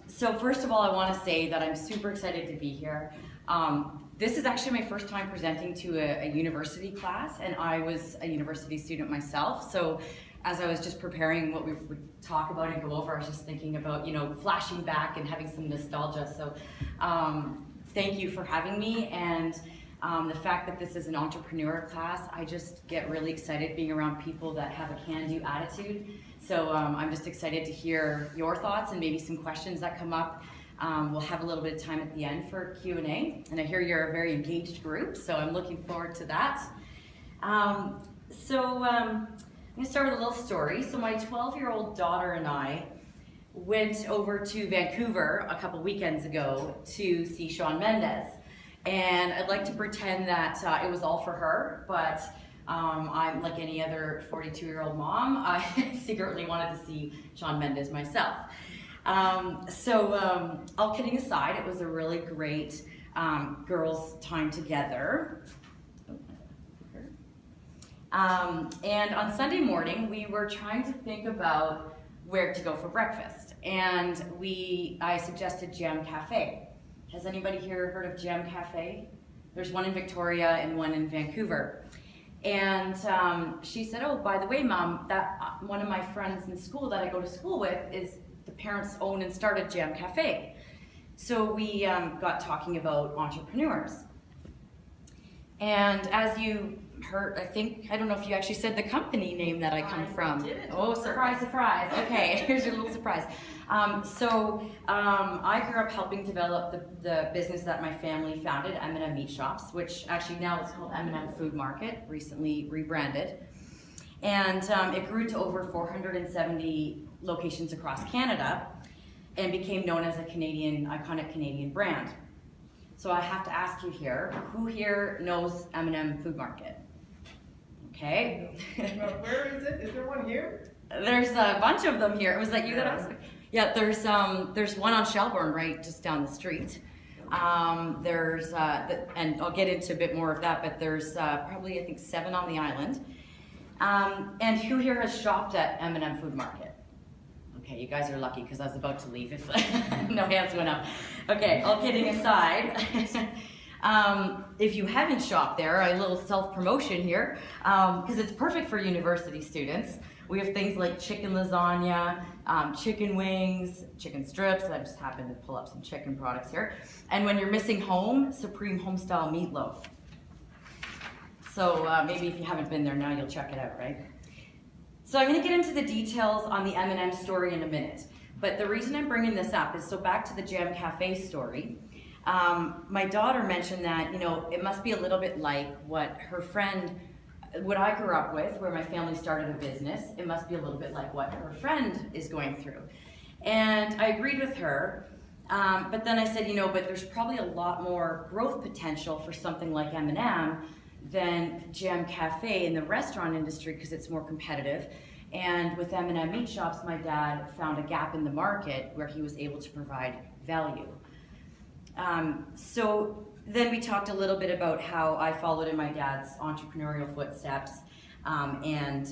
So first of all, I want to say that I'm super excited to be here. This is actually my first time presenting to a university class, and I was a university student myself. So as I was just preparing what we would talk about and go over, I was just thinking about, flashing back and having some nostalgia. So thank you for having me. And the fact that this is an entrepreneur class, I just get really excited being around people that have a can-do attitude. So I'm just excited to hear your thoughts and maybe some questions that come up. We'll have a little bit of time at the end for Q&A, and I hear you're a very engaged group, so I'm looking forward to that. I'm going to start with a little story. So my 12-year-old daughter and I went over to Vancouver a couple weekends ago to see Shawn Mendes. And I'd like to pretend that it was all for her, but I'm like any other 42-year-old mom. I secretly wanted to see Shawn Mendes myself. All kidding aside, it was a really great girls' time together. And on Sunday morning, we were trying to think about where to go for breakfast. And I suggested Jam Cafe. Has anybody here heard of Jam Cafe? There's one in Victoria and one in Vancouver. And she said, oh, by the way, Mom, that one of my friends in school that I go to school with is the parents own and started Jam Cafe. So we got talking about entrepreneurs. And as you heard, I don't know if you actually said the company name that I come from. Did. Oh, surprise, surprise. Okay, here's your little surprise. I grew up helping develop the business that my family founded, M&M Meat Shops, which actually now it's called M&M Food Market, recently rebranded. And it grew to over 470 locations across Canada and became known as a iconic Canadian brand. So I have to ask you here, who here knows M&M Food Market? Okay. Where is it? Is there one here? There's a bunch of them here. Was that you that asked me? Yeah, there's one on Shelbourne right just down the street. And I'll get into a bit more of that, but there's probably, I think, 7 on the island. And who here has shopped at M&M Food Market? Okay, you guys are lucky because I was about to leave if no hands went up. Okay, all kidding aside, if you haven't shopped there, a little self-promotion here, because it's perfect for university students. We have things like chicken lasagna, chicken wings, chicken strips. I just happened to pull up some chicken products here. And when you're missing home, Supreme Homestyle Meatloaf. So maybe if you haven't been there now, you'll check it out, right? So I'm going to get into the details on the M&M story in a minute. But the reason I'm bringing this up is, so back to the Jam Cafe story. My daughter mentioned that, it must be a little bit like what I grew up with, where my family started a business. It must be a little bit like what her friend is going through. And I agreed with her. But then I said, but there's probably a lot more growth potential for something like M&M than Jam Cafe in the restaurant industry because it's more competitive. And with M&M Meat Shops, my dad found a gap in the market where he was able to provide value. So then we talked a little bit about how I followed in my dad's entrepreneurial footsteps and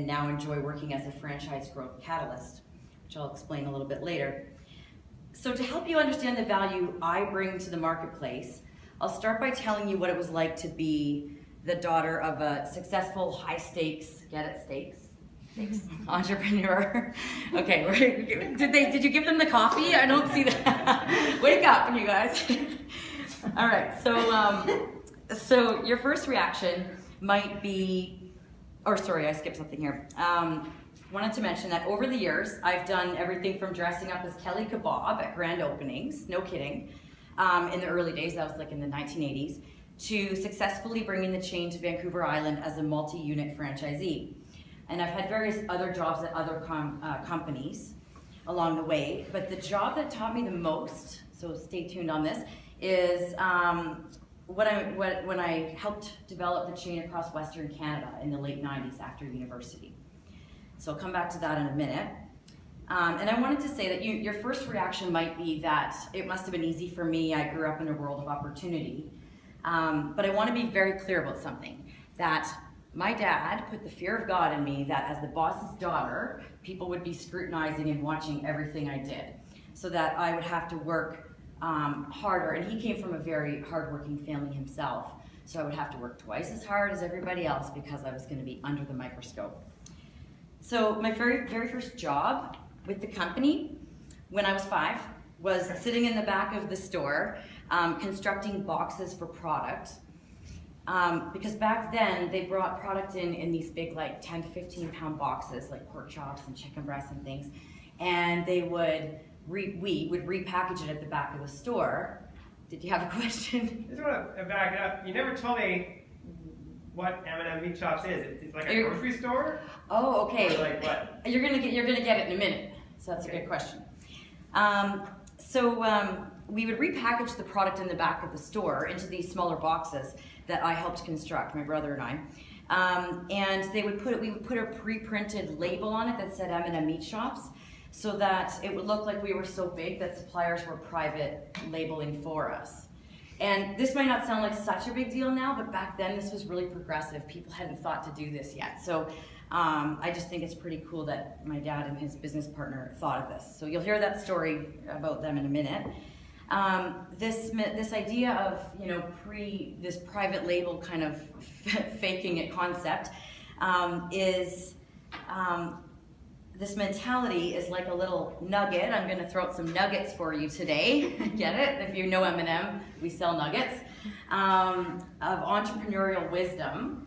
now enjoy working as a franchise growth catalyst, which I'll explain a little bit later. So to help you understand the value I bring to the marketplace, I'll start by telling you what it was like to be the daughter of a successful high-stakes, get it, stakes entrepreneur. Okay, did you give them the coffee? I don't see that. Wake up, you guys. All right, so your first reaction might be, I skipped something here. Wanted to mention that over the years, I've done everything from dressing up as Kelly Kebab at grand openings, no kidding, in the early days, that was like in the 1980s, to successfully bringing the chain to Vancouver Island as a multi-unit franchisee. And I've had various other jobs at other companies along the way, but the job that taught me the most, so stay tuned on this, is when I helped develop the chain across Western Canada in the late 90s after university. So I'll come back to that in a minute. And I wanted to say that your first reaction might be that it must have been easy for me. I grew up in a world of opportunity. But I want to be very clear about something, that my dad put the fear of God in me that as the boss's daughter, people would be scrutinizing and watching everything I did, so that I would have to work harder. And he came from a very hardworking family himself, so I would have to work twice as hard as everybody else because I was going to be under the microscope. So my very first job with the company, when I was 5, was sitting in the back of the store, constructing boxes for product. Because back then they brought product in these big, like 10 to 15 pound boxes, like pork chops and chicken breasts and things, and we would repackage it at the back of the store. Did you have a question? I just want to back it up. You never told me what M&M Meat Chops is. It's like a grocery store? Oh, okay. Or like what? You're gonna get it in a minute. So that's a good question. We would repackage the product in the back of the store into these smaller boxes that I helped construct, my brother and I. And we would put a pre-printed label on it that said M&M Meat Shops, so that it would look like we were so big that suppliers were private labeling for us. And this might not sound like such a big deal now, but back then this was really progressive. People hadn't thought to do this yet. So I just think it's pretty cool that my dad and his business partner thought of this. So you'll hear that story about them in a minute. This idea of, this private label kind of faking it concept this mentality is like a little nugget. I'm going to throw out some nuggets for you today. Get it? If you know M&M, we sell nuggets of entrepreneurial wisdom,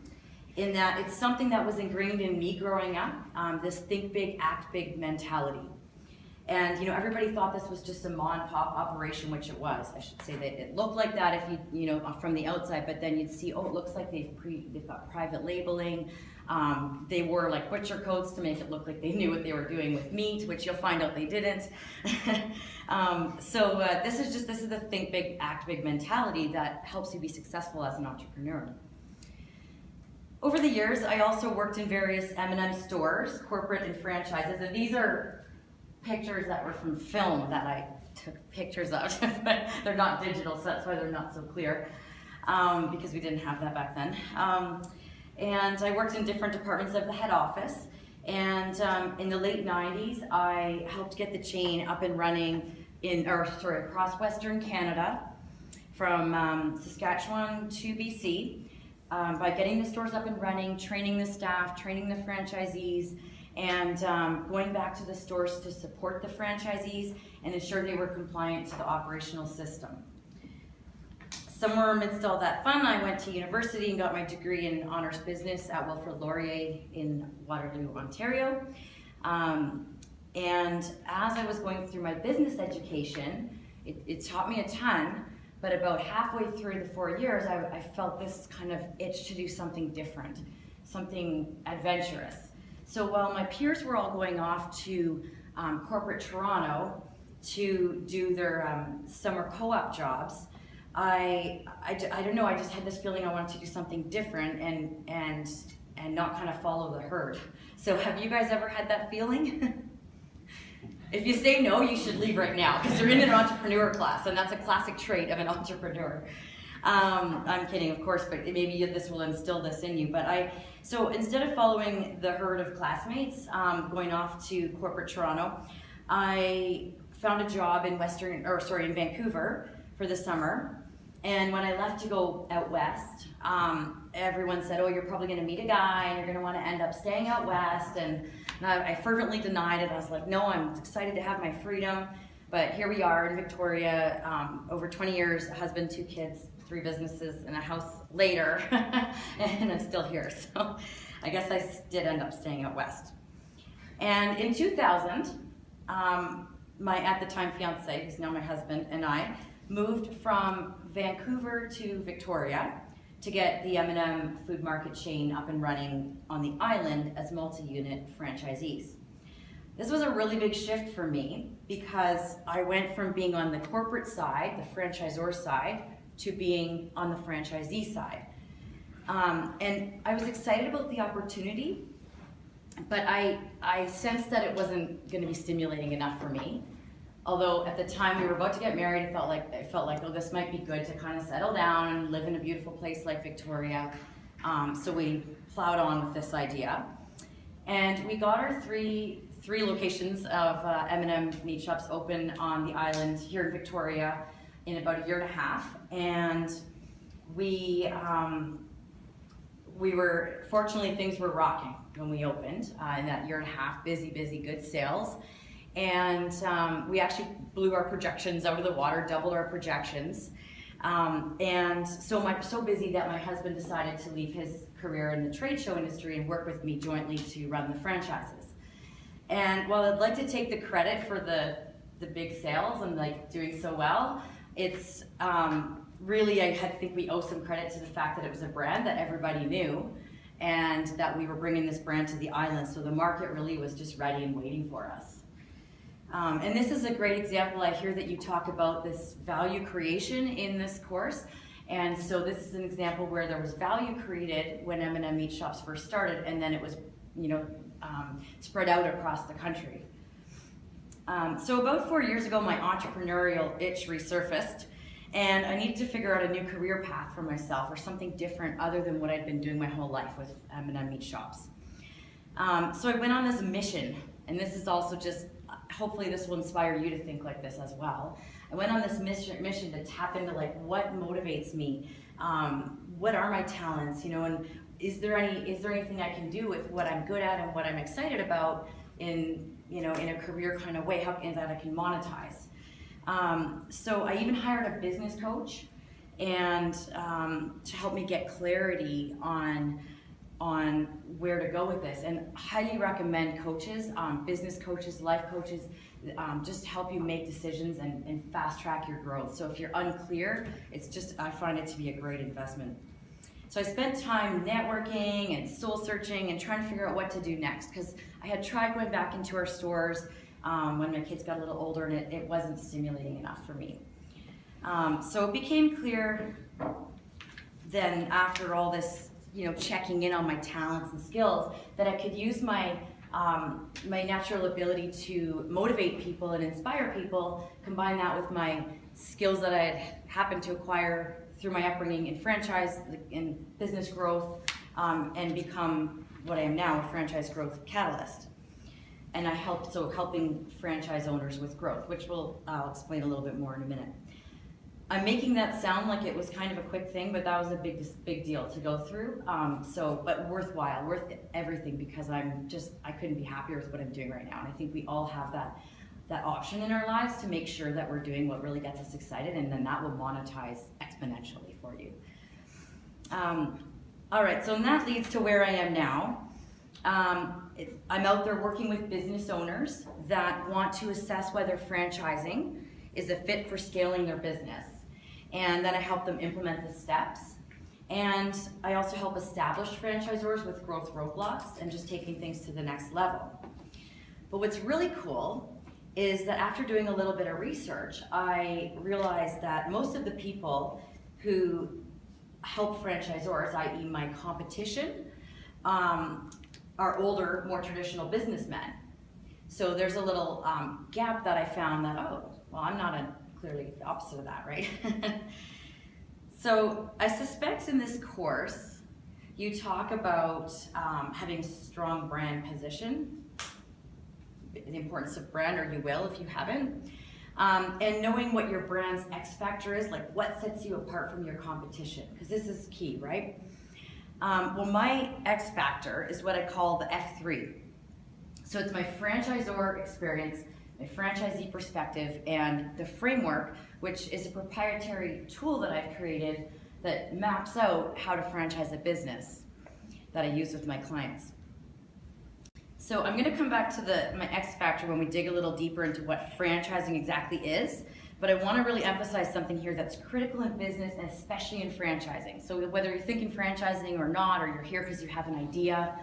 in that it's something that was ingrained in me growing up, this think big, act big mentality. And everybody thought this was just a mom and pop operation, which it was. I should say that it looked like that if you from the outside, but then you'd see, oh, it looks like they've got private labeling. They wore like butcher coats to make it look like they knew what they were doing with meat, which you'll find out they didn't. This is the think big, act big mentality that helps you be successful as an entrepreneur. Over the years, I also worked in various M&M stores, corporate and franchises, and these are pictures that were from film that I took pictures of, but they're not digital, so that's why they're not so clear, because we didn't have that back then. And I worked in different departments of the head office, and in the late 90s, I helped get the chain up and running across Western Canada, from Saskatchewan to BC, by getting the stores up and running, training the staff, training the franchisees, and going back to the stores to support the franchisees and ensure they were compliant to the operational system. Somewhere amidst all that fun, I went to university and got my degree in honors business at Wilfrid Laurier in Waterloo, Ontario. And as I was going through my business education, it taught me a ton, but about halfway through the 4 years, I felt this kind of itch to do something different, something adventurous. So while my peers were all going off to corporate Toronto to do their summer co-op jobs, I don't know, I just had this feeling I wanted to do something different and not kind of follow the herd. So have you guys ever had that feeling? If you say no, you should leave right now, because you're in an entrepreneur class, and that's a classic trait of an entrepreneur. I'm kidding, of course, but maybe this will instill this in you. But so instead of following the herd of classmates going off to corporate Toronto, I found a job in Vancouver for the summer. And when I left to go out west, everyone said, oh, you're probably going to meet a guy and you're going to want to end up staying out west. And I fervently denied it. I was like, no, I'm excited to have my freedom. But here we are in Victoria, over 20 years, a husband, 2 kids, 3 businesses, and a house later, and I'm still here. So I guess I did end up staying out west. And in 2000, my at the time fiance, who's now my husband, and I moved from Vancouver to Victoria to get the M&M food market chain up and running on the island as multi-unit franchisees. This was a really big shift for me because I went from being on the corporate side, the franchisor side, to being on the franchisee side. And I was excited about the opportunity, but I sensed that it wasn't going to be stimulating enough for me. Although at the time we were about to get married, I felt like, oh, this might be good to kind of settle down and live in a beautiful place like Victoria. So we plowed on with this idea, and we got our three locations of M&M meat shops open on the island here in Victoria in about a year and a half, and we were, fortunately, things were rocking when we opened in that year and a half. Busy, good sales, and we actually blew our projections out of the water, doubled our projections. And so busy that my husband decided to leave his career in the trade show industry and work with me jointly to run the franchises. And while I'd like to take the credit for the big sales and like doing so well, it's really, I think we owe some credit to the fact that it was a brand that everybody knew and that we were bringing this brand to the island. So the market really was just ready and waiting for us. And this is a great example. I hear that you talk about this value creation in this course. And so this is an example where there was value created when M&M Meat Shops first started, and then it was, spread out across the country. So about 4 years ago, my entrepreneurial itch resurfaced, and I needed to figure out a new career path for myself or something different other than what I'd been doing my whole life with M&M Meat Shops. So I went on this mission, and this is also just, hopefully this will inspire you to think like this as well. I went on this mission to tap into like what motivates me, what are my talents, and is there anything I can do with what I'm good at and what I'm excited about in a career kind of way, that I can monetize. So I even hired a business coach and to help me get clarity on where to go with this, and highly recommend coaches, business coaches, life coaches, just help you make decisions and fast track your growth. So if you're unclear, I find it to be a great investment. So I spent time networking and soul searching and trying to figure out what to do next, because I had tried going back into our stores when my kids got a little older, and it wasn't stimulating enough for me. So it became clear then, after all this checking in on my talents and skills, that I could use my natural ability to motivate people and inspire people, combine that with my skills that I had happened to acquire through my upbringing in franchise and business growth, and become what I am now, a franchise growth catalyst. And helping franchise owners with growth, which I'll explain a little bit more in a minute. I'm making that sound like it was kind of a quick thing, but that was a big deal to go through. But worthwhile, worth everything, because I couldn't be happier with what I'm doing right now. And I think we all have that option in our lives to make sure that we're doing what really gets us excited, and then that will monetize exponentially for you. All right, so that leads to where I am now. I'm out there working with business owners that want to assess whether franchising is a fit for scaling their business. And then I help them implement the steps. And I also help established franchisors with growth roadblocks and just taking things to the next level. But what's really cool is that after doing a little bit of research, I realized that most of the people who help franchisors, i.e. my competition, are older, more traditional businessmen. So there's a little gap that I found that, I'm not clearly the opposite of that, right? So I suspect in this course, you talk about having strong brand position, the importance of brand, or you will if you haven't, and knowing what your brand's X factor is, like what sets you apart from your competition, because this is key, right? Well, my X factor is what I call the F3. So it's my franchisor experience, my franchisee perspective, and the framework, which is a proprietary tool that I've created that maps out how to franchise a business that I use with my clients. So I'm going to come back to my X factor when we dig a little deeper into what franchising exactly is, but I want to really emphasize something here that's critical in business, and especially in franchising. So whether you're thinking franchising or not, or you're here because you have an idea,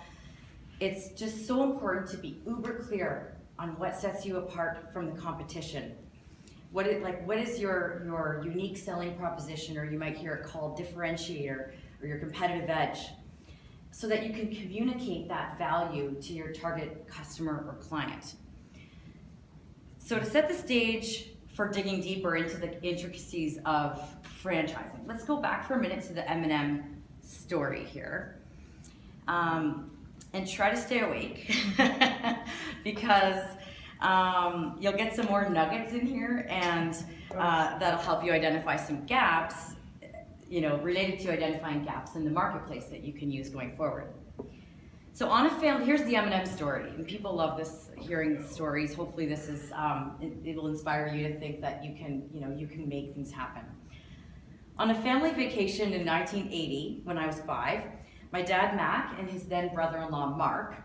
it's just so important to be uber clear on what sets you apart from the competition. What is your unique selling proposition, or you might hear it called differentiator, or your competitive edge, so that you can communicate that value to your target customer or client. So to set the stage for digging deeper into the intricacies of franchising, let's go back for a minute to the M&M story here. And try to stay awake because you'll get some more nuggets in here, and that'll help you identify some gaps, related to identifying gaps in the marketplace that you can use going forward. So on a family, here's the M&M story, and people love this, hearing stories. Hopefully this is, it will inspire you to think that you can make things happen. On a family vacation in 1980, when I was 5, my dad, Mac, and his then brother-in-law, Mark,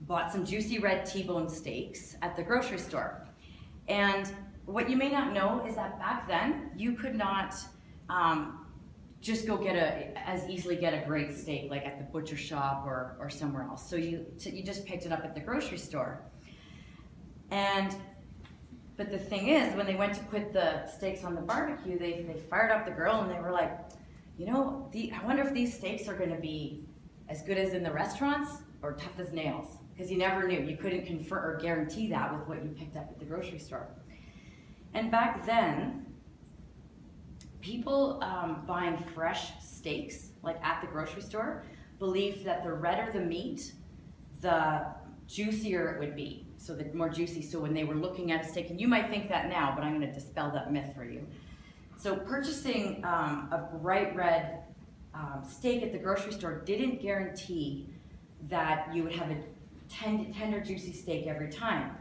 bought some juicy red T-bone steaks at the grocery store. And what you may not know is that back then, you could not just go as easily get a great steak like at the butcher shop or somewhere else. So you just picked it up at the grocery store. But the thing is, when they went to put the steaks on the barbecue, they fired up the grill and they were like, I wonder if these steaks are going to be as good as in the restaurants or tough as nails, because you never knew. You couldn't confirm or guarantee that with what you picked up at the grocery store. And back then, people buying fresh steaks, like at the grocery store, believed that the redder the meat, the juicier it would be. So the more juicy. So when they were looking at a steak, and you might think that now, but I'm going to dispel that myth for you. So purchasing a bright red steak at the grocery store didn't guarantee that you would have a tender, juicy steak every time.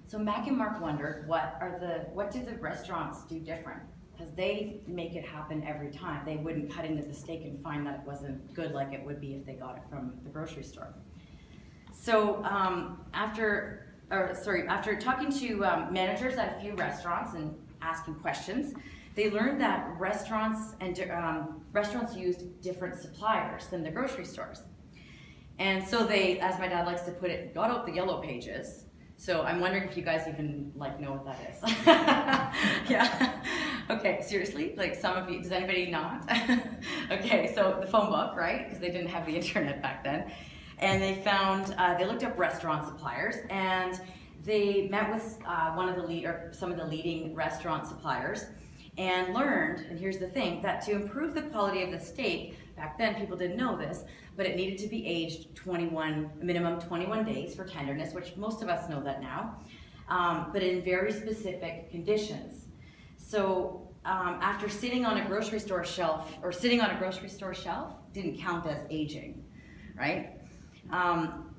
So Mac and Mark wondered, what do the restaurants do different? Because they make it happen every time. They wouldn't cut into the steak and find that it wasn't good like it would be if they got it from the grocery store. So after talking to managers at a few restaurants and asking questions, they learned that restaurants used different suppliers than the grocery stores. And so they, as my dad likes to put it, got out the yellow pages. So I'm wondering if you guys even know what that is. Yeah. Okay, seriously? Some of you, does anybody not? Okay, so the phone book, right? Because they didn't have the internet back then. And they they looked up restaurant suppliers, and they met with some of the leading restaurant suppliers and learned, and here's the thing, that to improve the quality of the steak, back then people didn't know this, but it needed to be aged minimum 21 days for tenderness, which most of us know that now, but in very specific conditions. So after sitting on a grocery store shelf didn't count as aging, right?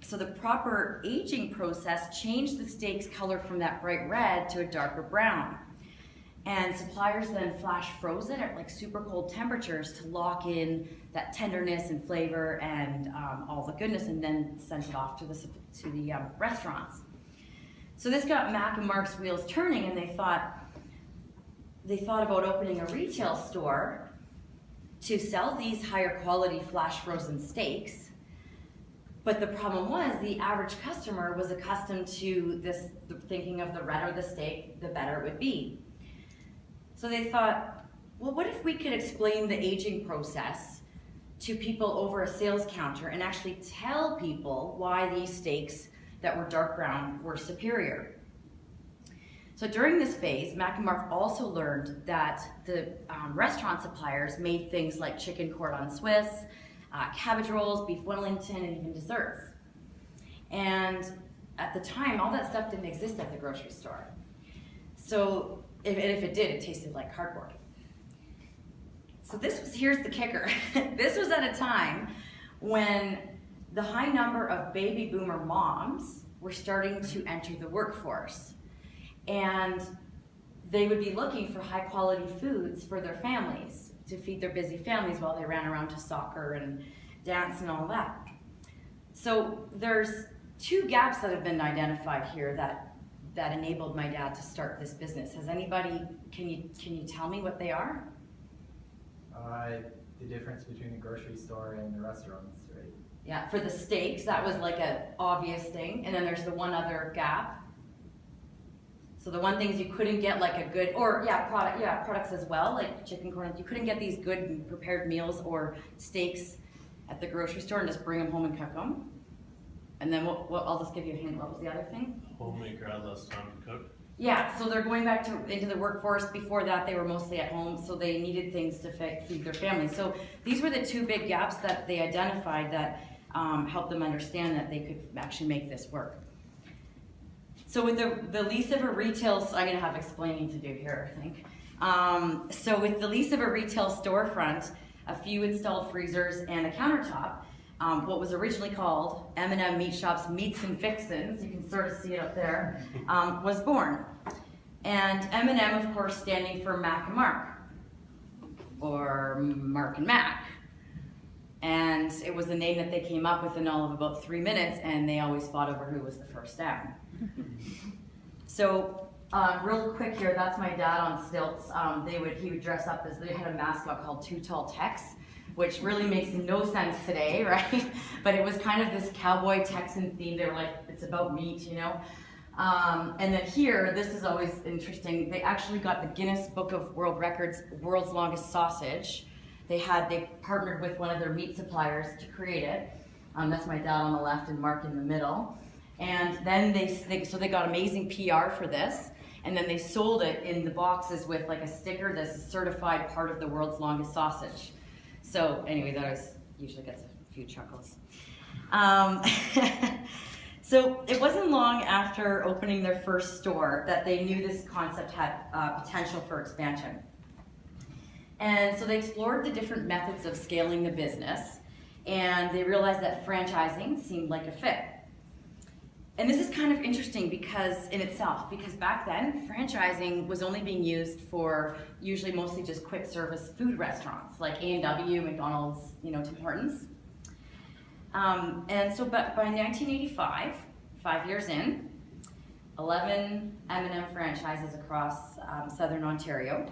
So the proper aging process changed the steak's color from that bright red to a darker brown. And suppliers then flash froze it at super cold temperatures to lock in that tenderness and flavor and all the goodness, and then sent it off to the restaurants. So this got Mac and Mark's wheels turning, and they thought about opening a retail store to sell these higher quality flash frozen steaks. But the problem was the average customer was accustomed to thinking of the redder the steak, the better it would be. So they thought, well, what if we could explain the aging process to people over a sales counter and actually tell people why these steaks that were dark brown were superior? So during this phase, Mac and Mark also learned that the restaurant suppliers made things like chicken cordon Swiss, cabbage rolls, beef Wellington, and even desserts. And at the time, all that stuff didn't exist at the grocery store. So if it did, it tasted like cardboard. So here's the kicker. This was at a time when the high number of baby boomer moms were starting to enter the workforce. And they would be looking for high quality foods for their families, to feed their busy families while they ran around to soccer and dance and all that. So there's two gaps that have been identified here that enabled my dad to start this business. Can you tell me what they are? The difference between the grocery store and the restaurants, right? Yeah, for the steaks, that was an obvious thing. And then there's the one other gap. So the one thing is you couldn't get a good, products as well, like chicken corn. You couldn't get these good prepared meals or steaks at the grocery store and just bring them home and cook them. And then I'll just give you a hint. What was the other thing? Homemaker had less time to cook. Yeah, so they're going back into the workforce. Before that, they were mostly at home, so they needed things to feed their families. So these were the two big gaps that they identified that helped them understand that they could actually make this work. So with the lease of a retail, I'm going to have explaining to do here, I think. So with the lease of a retail storefront, a few installed freezers, and a countertop, what was originally called M&M Meat Shop's Meats and Fixins, you can sort of see it up there, was born. And M&M, of course, standing for Mac and Mark, or Mark and Mac. And it was a name that they came up with in all of about 3 minutes, and they always fought over who was the first M. So, real quick here, that's my dad on stilts. He would dress up as, they had a mascot called Two Tall Tex, which really makes no sense today, right? But it was kind of this cowboy Texan theme. They were like, it's about meat, you know? And then here, this is always interesting. They actually got the Guinness Book of World Records, world's longest sausage. They partnered with one of their meat suppliers to create it. That's my dad on the left and Mark in the middle. And then they got amazing PR for this. And then they sold it in the boxes with like a sticker that's certified part of the world's longest sausage. So anyway, that usually gets a few chuckles. So it wasn't long after opening their first store that they knew this concept had potential for expansion. And so they explored the different methods of scaling the business, and they realized that franchising seemed like a fit. And this is kind of interesting because back then, franchising was only being used for usually mostly just quick service food restaurants like A&W, McDonald's, Tim Hortons. And so but by 1985, 5 years in, 11 M&M franchises across southern Ontario.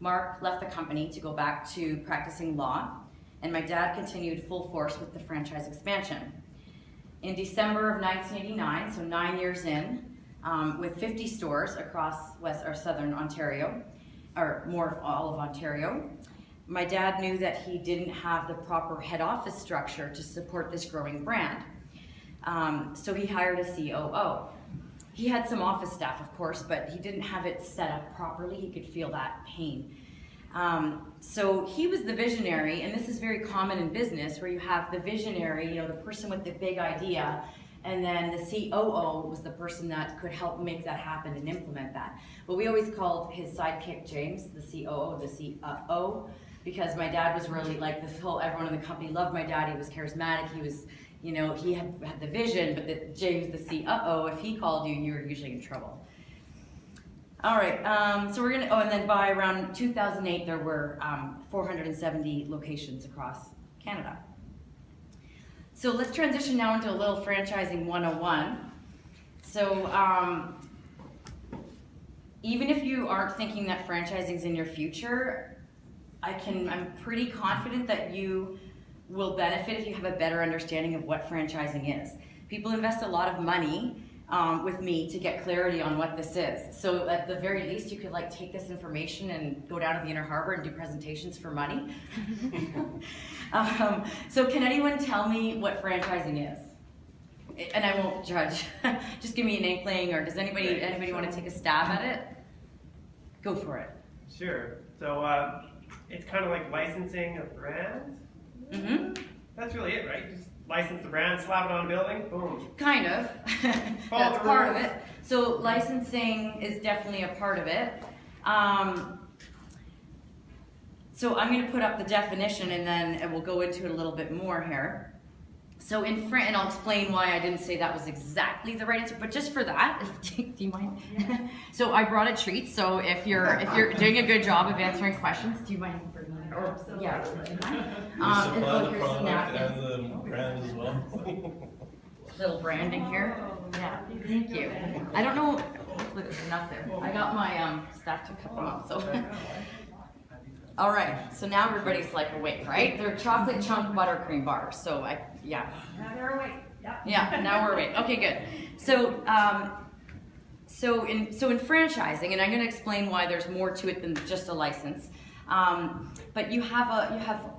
Mark left the company to go back to practicing law, and my dad continued full force with the franchise expansion. In December of 1989, so 9 years in, with 50 stores across southern Ontario, or more of all of Ontario, my dad knew that he didn't have the proper head office structure to support this growing brand. So he hired a COO. He had some office staff, of course, but he didn't have it set up properly. He could feel that pain. So he was the visionary, and this is very common in business where you have the visionary, the person with the big idea, and then the COO was the person that could help make that happen and implement that. But we always called his sidekick James, the COO, the COO, because my dad was really like everyone in the company loved my dad. He was charismatic. He was, he had the vision, but James, the COO, if he called you, you were usually in trouble. All right, so and then by around 2008, there were 470 locations across Canada. So let's transition now into a little franchising 101. So even if you aren't thinking that franchising is in your future, I'm pretty confident that you will benefit if you have a better understanding of what franchising is. People invest a lot of money with me to get clarity on what this is. So at the very least, you could take this information and go down to the Inner Harbor and do presentations for money. So can anyone tell me what franchising is? And I won't judge. Just give me an inkling, or does anybody want to take a stab at it? Go for it. Sure. So it's kind of like licensing a brand. Mm-hmm. That's really it, right? Just license the brand, slap it on a building, boom. Kind of. That's part of it. So licensing is definitely a part of it. So I'm going to put up the definition, and then we'll go into it a little bit more here. So and I'll explain why I didn't say that was exactly the right answer, but just for that, do you mind? Yeah. So I brought a treat. So if you're doing a good job of answering questions, do you mind bringing it? Or yeah, do you mind? Supply the product and the brand as well. Little branding here. Yeah, thank you. I don't know. Hopefully there's enough there. I got my staff to cut them up. So. All right, so now everybody's awake, right? They're chocolate chunk buttercream bars. So yeah. Now they're awake. Yep. Yeah, now we're awake. Okay, good. So so in franchising, and I'm going to explain why there's more to it than just a license. But you have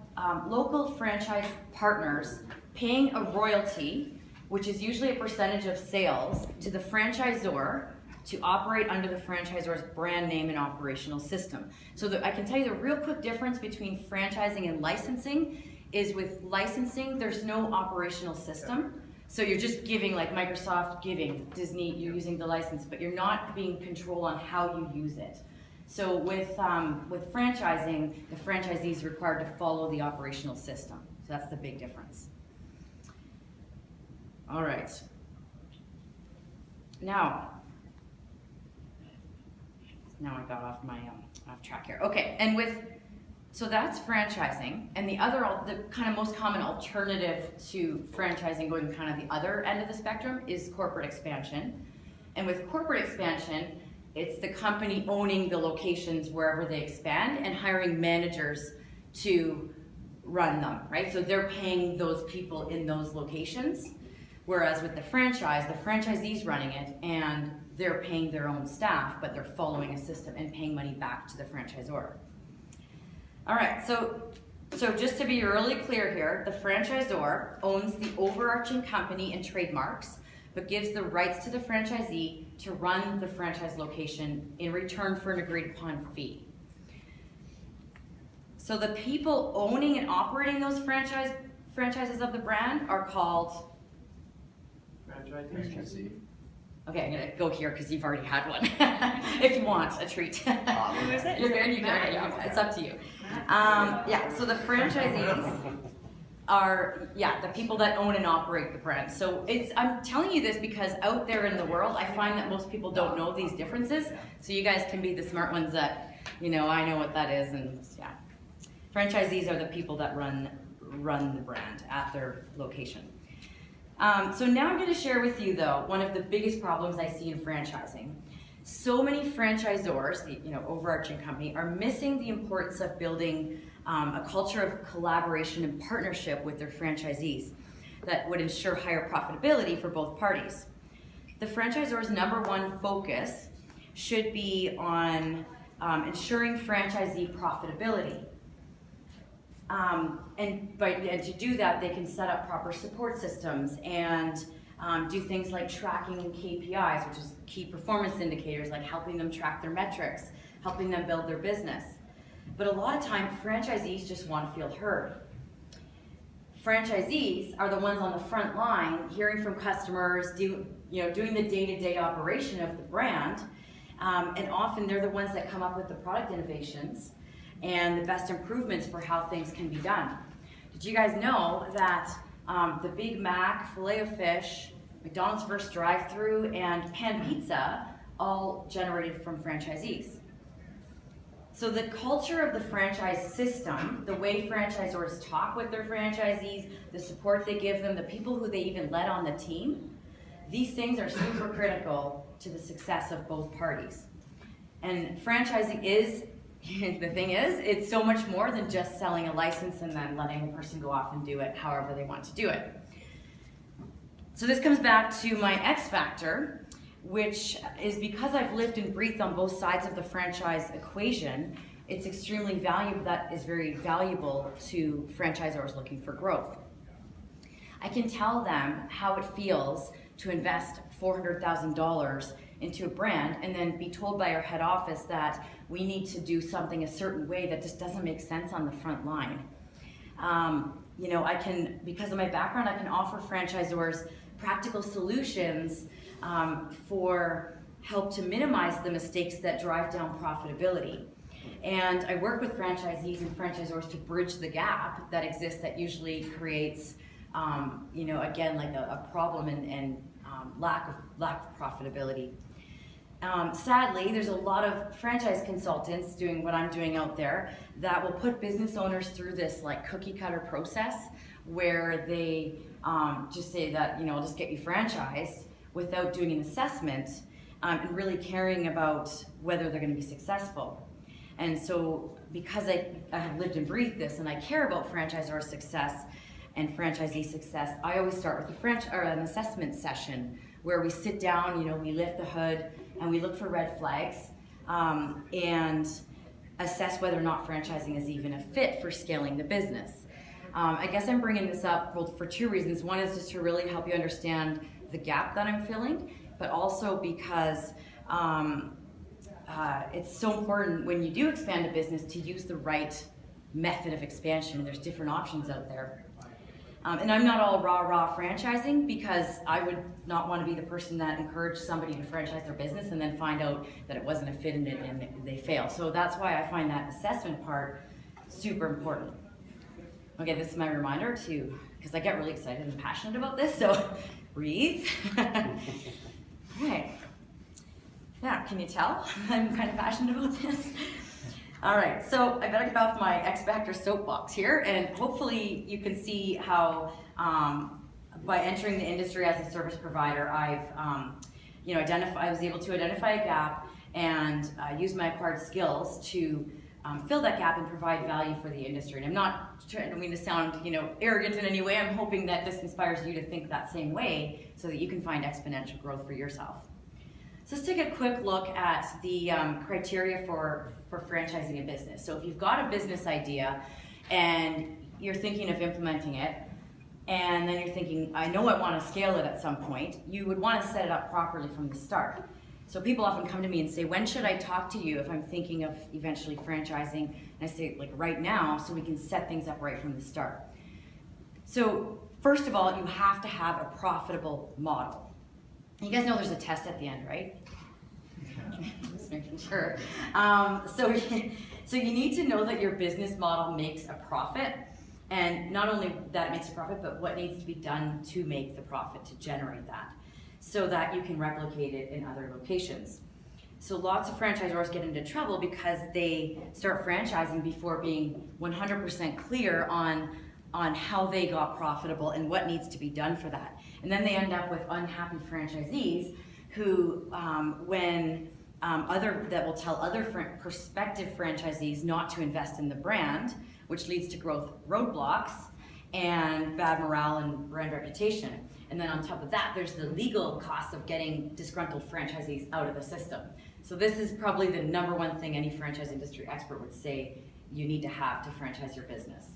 local franchise partners paying a royalty, which is usually a percentage of sales, to the franchisor to operate under the franchisor's brand name and operational system. So I can tell you the real quick difference between franchising and licensing is with licensing, there's no operational system. So you're just giving, like Microsoft giving, Disney, you're using the license, but you're not being control on how you use it. So with franchising, the franchisee is required to follow the operational system. So that's the big difference. All right. Now I got off my off track here. Okay, and so that's franchising, and the kind of most common alternative to franchising, going kind of the other end of the spectrum, is corporate expansion. And with corporate expansion, it's the company owning the locations wherever they expand and hiring managers to run them, right? So they're paying those people in those locations. Whereas with the franchise, the franchisee's running it and they're paying their own staff, but they're following a system and paying money back to the franchisor. All right, so just to be really clear here, the franchisor owns the overarching company and trademarks, but gives the rights to the franchisee to run the franchise location in return for an agreed upon fee. So the people owning and operating those franchises of the brand are called Franchisee. Okay, I'm gonna go here because you've already had one. If you want a treat. Who is it? You're good, you got it. Yeah, it's up to you. Yeah, so the franchisees are, the people that own and operate the brand. So I'm telling you this because out there in the world, I find that most people don't know these differences. So you guys can be the smart ones that, I know what that is, and yeah. Franchisees are the people that run the brand at their location. So now I'm going to share with you, though, one of the biggest problems I see in franchising. So many franchisors, the overarching company, are missing the importance of building a culture of collaboration and partnership with their franchisees that would ensure higher profitability for both parties. The franchisor's number one focus should be on ensuring franchisee profitability. And to do that, they can set up proper support systems and do things like tracking KPIs, which is key performance indicators, like helping them track their metrics, helping them build their business. But a lot of times, franchisees just want to feel heard. Franchisees are the ones on the front line, hearing from customers, doing the day-to-day operation of the brand, and often they're the ones that come up with the product innovations and the best improvements for how things can be done. Did you guys know that the Big Mac, Filet-O-Fish, McDonald's first drive-thru, and Pan Pizza all generated from franchisees? So the culture of the franchise system, the way franchisors talk with their franchisees, the support they give them, the people who they even let on the team, these things are super critical to the success of both parties. And franchising is, the thing is, it's so much more than just selling a license and then letting a person go off and do it however they want to do it. So this comes back to my X factor, which is because I've lived and breathed on both sides of the franchise equation, it's extremely valuable, that is very valuable to franchisors looking for growth. I can tell them how it feels to invest $400,000 into a brand and then be told by our head office that we need to do something a certain way that just doesn't make sense on the front line. I can, because of my background, I can offer franchisors practical solutions for help to minimize the mistakes that drive down profitability. And I work with franchisees and franchisors to bridge the gap that exists that usually creates, again, like a problem and lack of profitability. Sadly, there's a lot of franchise consultants doing what I'm doing out there that will put business owners through this like cookie cutter process where they just say that, I'll just get you franchised without doing an assessment and really caring about whether they're going to be successful. And so because I have lived and breathed this and I care about franchisor success and franchisee success, I always start with an assessment session where we sit down, we lift the hood and we look for red flags and assess whether or not franchising is even a fit for scaling the business. I guess I'm bringing this up for two reasons. One is just to really help you understand the gap that I'm filling, but also because it's so important when you do expand a business to use the right method of expansion. There's different options out there. And I'm not all rah franchising, because I would not want to be the person that encouraged somebody to franchise their business and then find out that it wasn't a fit and they fail. So that's why I find that assessment part super important. Okay, this is my reminder to, because I get really excited and passionate about this, so breathe. Okay. Yeah, can you tell I'm kind of passionate about this? All right, so I better get off my X Factor soapbox here, and hopefully you can see how by entering the industry as a service provider, I've I was able to identify a gap and use my acquired skills to fill that gap and provide value for the industry. And I'm not trying to sound arrogant in any way. I'm hoping that this inspires you to think that same way so that you can find exponential growth for yourself. So let's take a quick look at the criteria for franchising a business. So if you've got a business idea and you're thinking of implementing it, and then you're thinking, I know I want to scale it at some point, you would want to set it up properly from the start. So people often come to me and say, when should I talk to you if I'm thinking of eventually franchising? And I say, like, right now, so we can set things up right from the start. So first of all, you have to have a profitable model. You guys know there's a test at the end, right? Just making sure. So you need to know that your business model makes a profit, and not only that it makes a profit, but what needs to be done to make the profit, to generate that, so that you can replicate it in other locations. So lots of franchisors get into trouble because they start franchising before being 100% clear on how they got profitable and what needs to be done for that. And then they end up with unhappy franchisees who, that will tell other prospective franchisees not to invest in the brand, which leads to growth roadblocks and bad morale and brand reputation. And then on top of that, there's the legal costs of getting disgruntled franchisees out of the system. So this is probably the number one thing any franchise industry expert would say you need to have to franchise your business.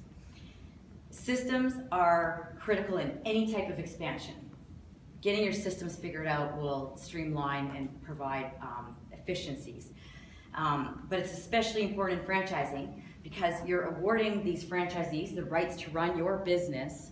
Systems are critical in any type of expansion. Getting your systems figured out will streamline and provide efficiencies. But it's especially important in franchising because you're awarding these franchisees the rights to run your business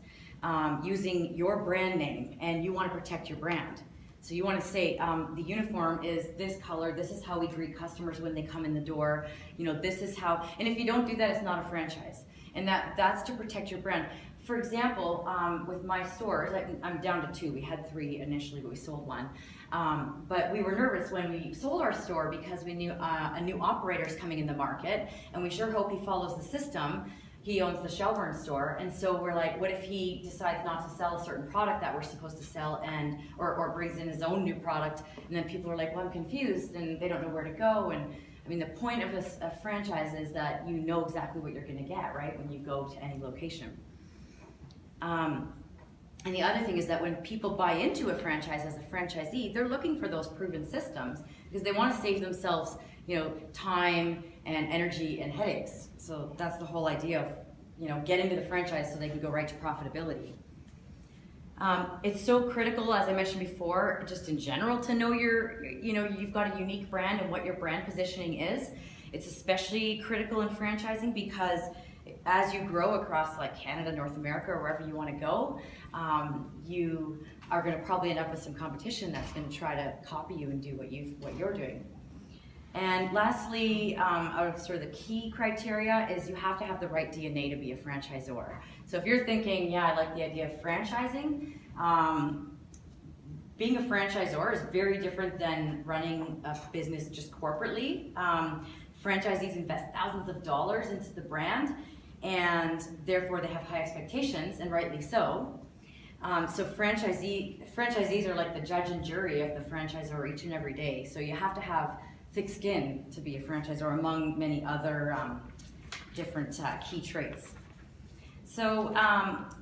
using your brand name, and you want to protect your brand. So you want to say the uniform is this color, this is how we greet customers when they come in the door, this is how, and if you don't do that, it's not a franchise. And that's to protect your brand. For example, with my stores, I'm down to 2. We had 3 initially, but we sold 1. But we were nervous when we sold our store because we knew a new operator is coming in the market, and we sure hope he follows the system. He owns the Shelburne store, and so we're like, what if he decides not to sell a certain product that we're supposed to sell, or brings in his own new product, and then people are like, well, I'm confused, and they don't know where to go. And I mean, the point of a franchise is that you know exactly what you're going to get, right, when you go to any location. And the other thing is that when people buy into a franchise as a franchisee, they're looking for those proven systems because they want to save themselves, time and energy and headaches. So that's the whole idea of, get into the franchise so they can go right to profitability. It's so critical, as I mentioned before, just in general, to know you've got a unique brand and what your brand positioning is. It's especially critical in franchising because as you grow across like Canada, North America, or wherever you want to go, you are going to probably end up with some competition that's going to try to copy you and do what you're doing. And lastly, out of sort of the key criteria is you have to have the right DNA to be a franchisor. So if you're thinking, yeah, I like the idea of franchising, being a franchisor is very different than running a business just corporately. Franchisees invest thousands of dollars into the brand, and therefore they have high expectations, and rightly so. So franchisees are like the judge and jury of the franchisor each and every day. So you have to have thick skin to be a franchisor, among many other different key traits. So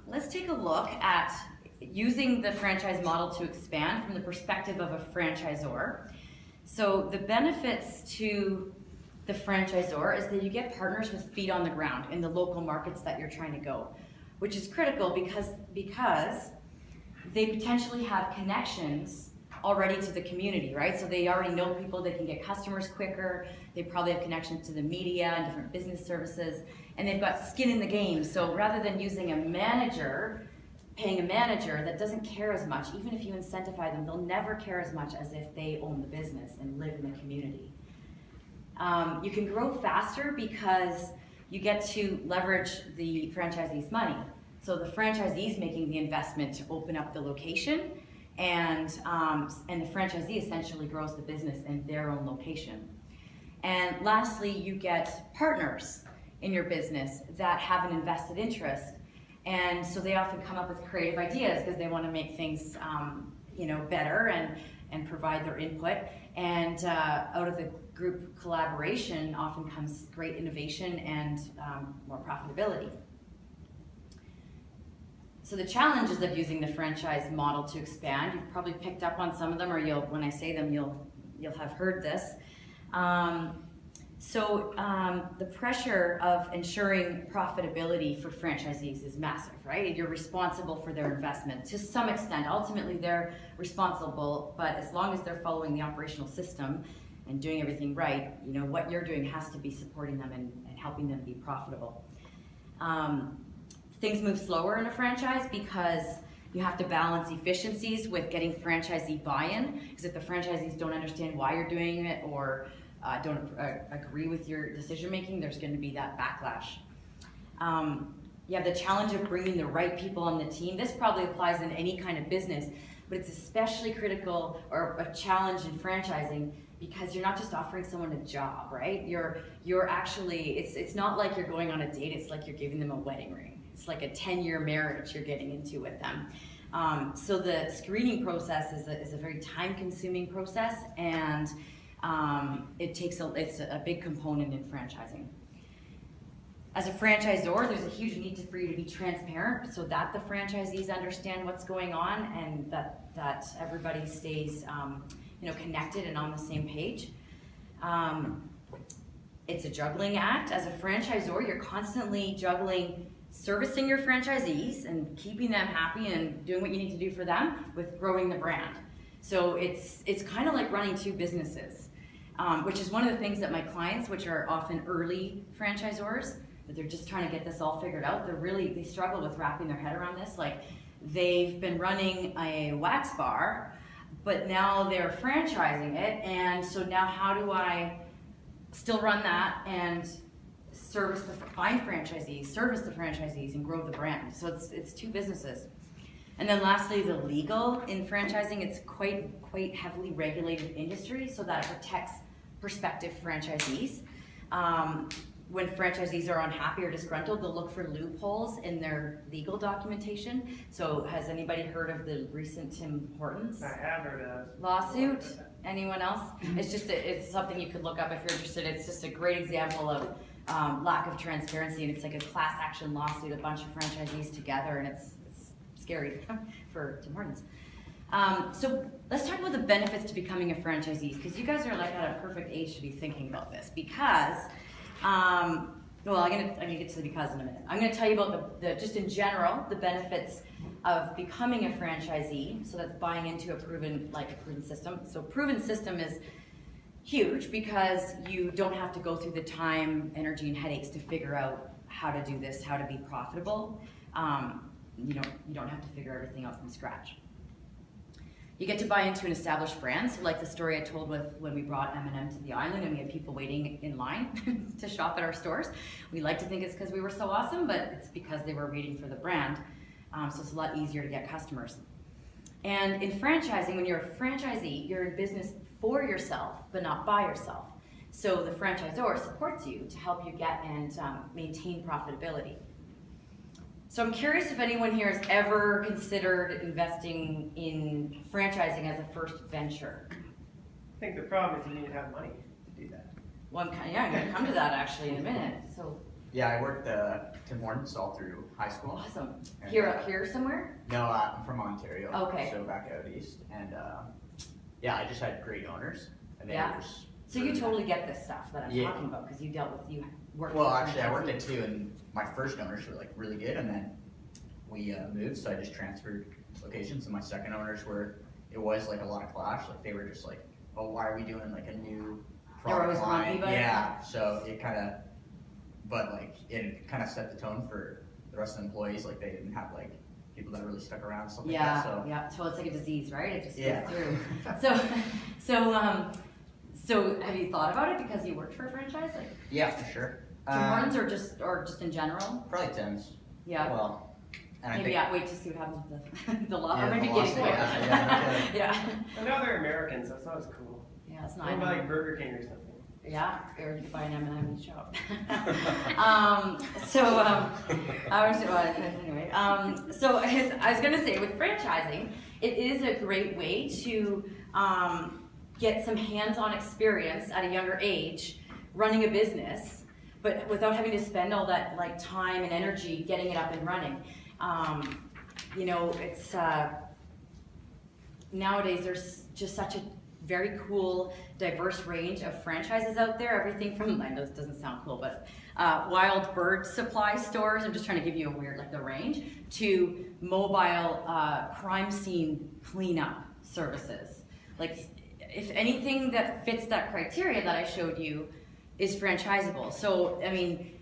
let's take a look at using the franchise model to expand from the perspective of a franchisor. So the benefits to the franchisor is that you get partners with feet on the ground in the local markets that you're trying to go, which is critical because they potentially have connections already to the community, right? So they already know people, they can get customers quicker, they probably have connections to the media and different business services, and they've got skin in the game. So rather than using a manager, paying a manager that doesn't care as much, even if you incentivize them, they'll never care as much as if they own the business and live in the community. You can grow faster because you get to leverage the franchisee's money. So the franchisee is making the investment to open up the location, and the franchisee essentially grows the business in their own location. And lastly, you get partners in your business that have an invested interest, and so they often come up with creative ideas because they want to make things better and provide their input. And out of the group collaboration often comes great innovation and more profitability. So the challenges of using the franchise model to expand, you've probably picked up on some of them, or when I say them, you'll have heard this. The pressure of ensuring profitability for franchisees is massive, right? You're responsible for their investment to some extent. Ultimately, they're responsible, but as long as they're following the operational system and doing everything right, what you're doing has to be supporting them and helping them be profitable. Things move slower in a franchise because you have to balance efficiencies with getting franchisee buy-in, because if the franchisees don't understand why you're doing it or don't agree with your decision making, there's going to be that backlash. You have the challenge of bringing the right people on the team. This probably applies in any kind of business, but it's especially critical or a challenge in franchising because you're not just offering someone a job, right? You're actually, it's not like you're going on a date, it's like you're giving them a wedding ring. It's like a 10-year marriage you're getting into with them. So the screening process is a very time-consuming process, and it's a big component in franchising. As a franchisor, there's a huge need for you to be transparent so that the franchisees understand what's going on and that everybody stays connected and on the same page. It's a juggling act. As a franchisor, you're constantly juggling servicing your franchisees and keeping them happy and doing what you need to do for them with growing the brand. So it's kind of like running two businesses, which is one of the things that my clients, which are often early franchisors, that they're just trying to get this all figured out, they struggle with wrapping their head around this. Like, they've been running a wax bar, but now they're franchising it, and so now how do I still run that and find franchisees, service the franchisees, and grow the brand? So it's two businesses. And then lastly, the legal in franchising, it's quite heavily regulated industry, so that it protects prospective franchisees. When franchisees are unhappy or disgruntled, they'll look for loopholes in their legal documentation. So has anybody heard of the recent Tim Hortons I have heard of lawsuit? Anyone else? It's something you could look up if you're interested. It's just a great example of lack of transparency, and it's like a class action lawsuit, a bunch of franchisees together, and it's scary for Tim Hortons. So let's talk about the benefits to becoming a franchisee, because you guys are like at a perfect age to be thinking about this. Because, I'm gonna get to the because in a minute. I'm gonna tell you about just in general, the benefits of becoming a franchisee. So that's buying into a proven system. So proven system is huge because you don't have to go through the time, energy, and headaches to figure out how to do this, how to be profitable. You don't have to figure everything out from scratch. You get to buy into an established brand, so like the story I told when we brought M&M to the island and we had people waiting in line to shop at our stores. We like to think it's because we were so awesome, but it's because they were waiting for the brand. So it's a lot easier to get customers. And in franchising, when you're a franchisee, you're in business for yourself, but not by yourself. So the franchisor supports you to help you get and maintain profitability. So I'm curious if anyone here has ever considered investing in franchising as a first venture. I think the problem is you need to have money to do that. Well, I'm going to come to that actually in a minute. So Yeah, I worked Tim Hortons all through high school. awesome. And, Here somewhere? No, I'm from Ontario. Okay. So back out east, and I just had great owners, and they Yeah. were just. So you totally get this stuff that I'm Yeah. talking about because you worked. Well, for actually, I worked franchising. at two, and my first owners were like really good, and then we moved, so I just transferred locations, and my second owners were it was like a lot of clash. Like they were just like, oh, why are we doing like a new They were always product line? grumpy about it? Yeah, so it kind of, but like it kind of set the tone for the rest of the employees. Like they didn't have like people that really stuck around, stuff like that. So Yeah. So it's like a disease, right? It just Yeah. goes through. So have you thought about it because you worked for a franchise, like yeah, for sure. Tim Hortons, or just in general? Probably Tim's. Yeah. Well, and I Maybe think wait to see what happens with the law. Yeah, or maybe the getting lawsuit, there. yeah, Yeah. I know they're American, so it's not as cool. Yeah, it's Maybe not. like Burger King or something. Yeah, or you could buy an M&M in the shop. Anyway, so I was gonna say, with franchising, it is a great way to get some hands-on experience at a younger age running a business, but without having to spend all that like time and energy getting it up and running. You know, it's nowadays there's just such a very cool, diverse range of franchises out there. Everything from, I know this doesn't sound cool, but wild bird supply stores, I'm just trying to give you a weird, like the range, to mobile crime scene cleanup services. Like, if anything that fits that criteria that I showed you is franchisable. So, I mean,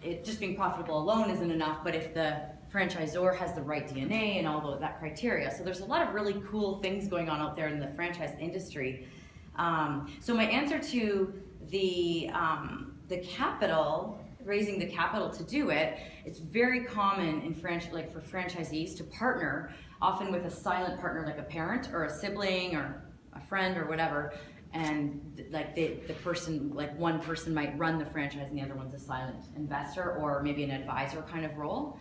it just being profitable alone isn't enough, but if the franchisor has the right DNA and all that criteria. So there's a lot of really cool things going on out there in the franchise industry. So my answer to the capital, raising the capital to do it, it's very common in for franchisees to partner, often with a silent partner like a parent or a sibling or a friend or whatever. And like the person, like one person might run the franchise and the other one's a silent investor or maybe an advisor kind of role.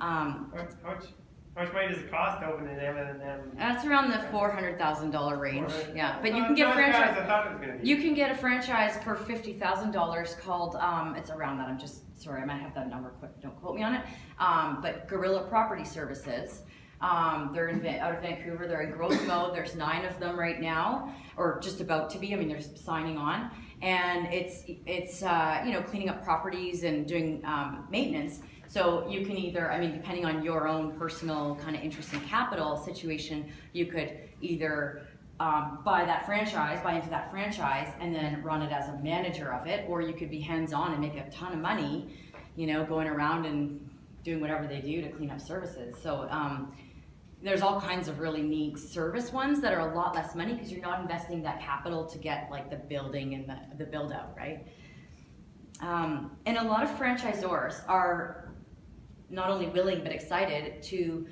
How much money does it cost to open an M&M? That's around the $400,000 range. Yeah, but you can get Not as bad franchise. as I thought it was gonna be. You can get a franchise for $50,000 called. It's around that. I'm just sorry. I might have that number quick. Don't quote me on it. But Gorilla Property Services. They're out of Vancouver. They're in growth mode. There's 9 of them right now, or just about to be. I mean, they're signing on, and it's you know, cleaning up properties and doing maintenance. So you can either, I mean, depending on your own personal kind of interest in capital situation, you could either buy into that franchise and then run it as a manager of it, or you could be hands-on and make a ton of money, you know, going around and doing whatever they do to clean up services. So there's all kinds of really neat service ones that are a lot less money because you're not investing that capital to get like the building and the build out, right? And a lot of franchisors are not only willing but excited to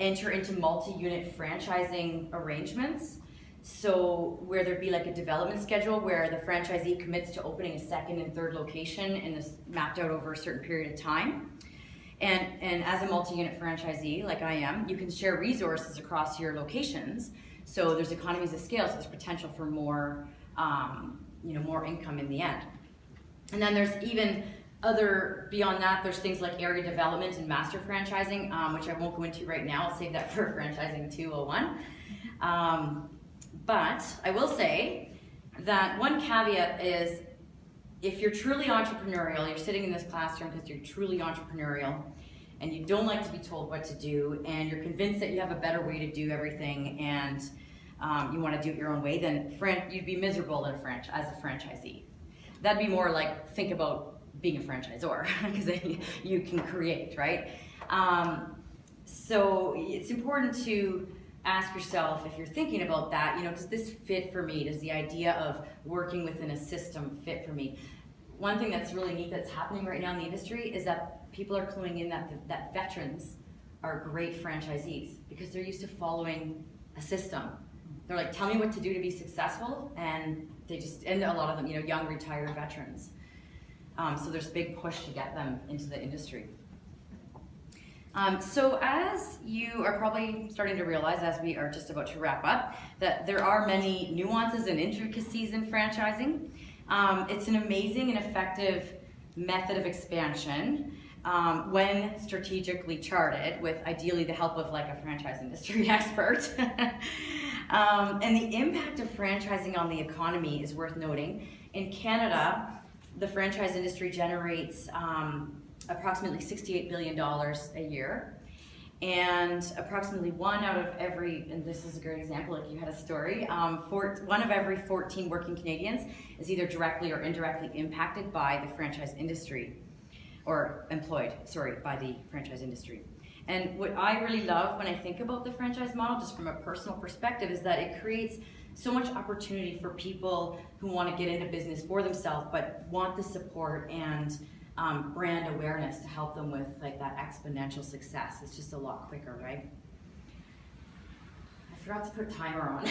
enter into multi-unit franchising arrangements. So where there'd be like a development schedule where the franchisee commits to opening a second and third location and is mapped out over a certain period of time. And as a multi-unit franchisee, like I am, you can share resources across your locations. So there's economies of scale, so there's potential for more, you know, more income in the end. And then there's even beyond that, there's things like area development and master franchising, which I won't go into right now. I'll save that for Franchising 201. But I will say that one caveat is if you're truly entrepreneurial, you're sitting in this classroom because you're truly entrepreneurial and you don't like to be told what to do and you're convinced that you have a better way to do everything and you want to do it your own way, then you'd be miserable as a franchisee. That'd be more like, think about being a franchisor, because you can create, right? So it's important to ask yourself, if you're thinking about that, you know, does this fit for me? Does the idea of working within a system fit for me? One thing that's really neat that's happening right now in the industry is that people are cluing in that veterans are great franchisees because they're used to following a system. They're like, tell me what to do to be successful, and and a lot of them, you know, young retired veterans. So there's a big push to get them into the industry. So as you are probably starting to realize, as we are just about to wrap up, that there are many nuances and intricacies in franchising. It's an amazing and effective method of expansion when strategically charted, with ideally the help of like a franchise industry expert. And the impact of franchising on the economy is worth noting. In Canada, the franchise industry generates approximately $68 billion a year. And approximately one out of every, and this is a great example, like you had a story, one of every 14 working Canadians is either directly or indirectly impacted by the franchise industry, or employed, sorry, by the franchise industry. And what I really love when I think about the franchise model, just from a personal perspective, is that it creates so much opportunity for people who want to get into business for themselves, but want the support and brand awareness to help them with like that exponential success. It's just a lot quicker, right? I forgot to put timer on.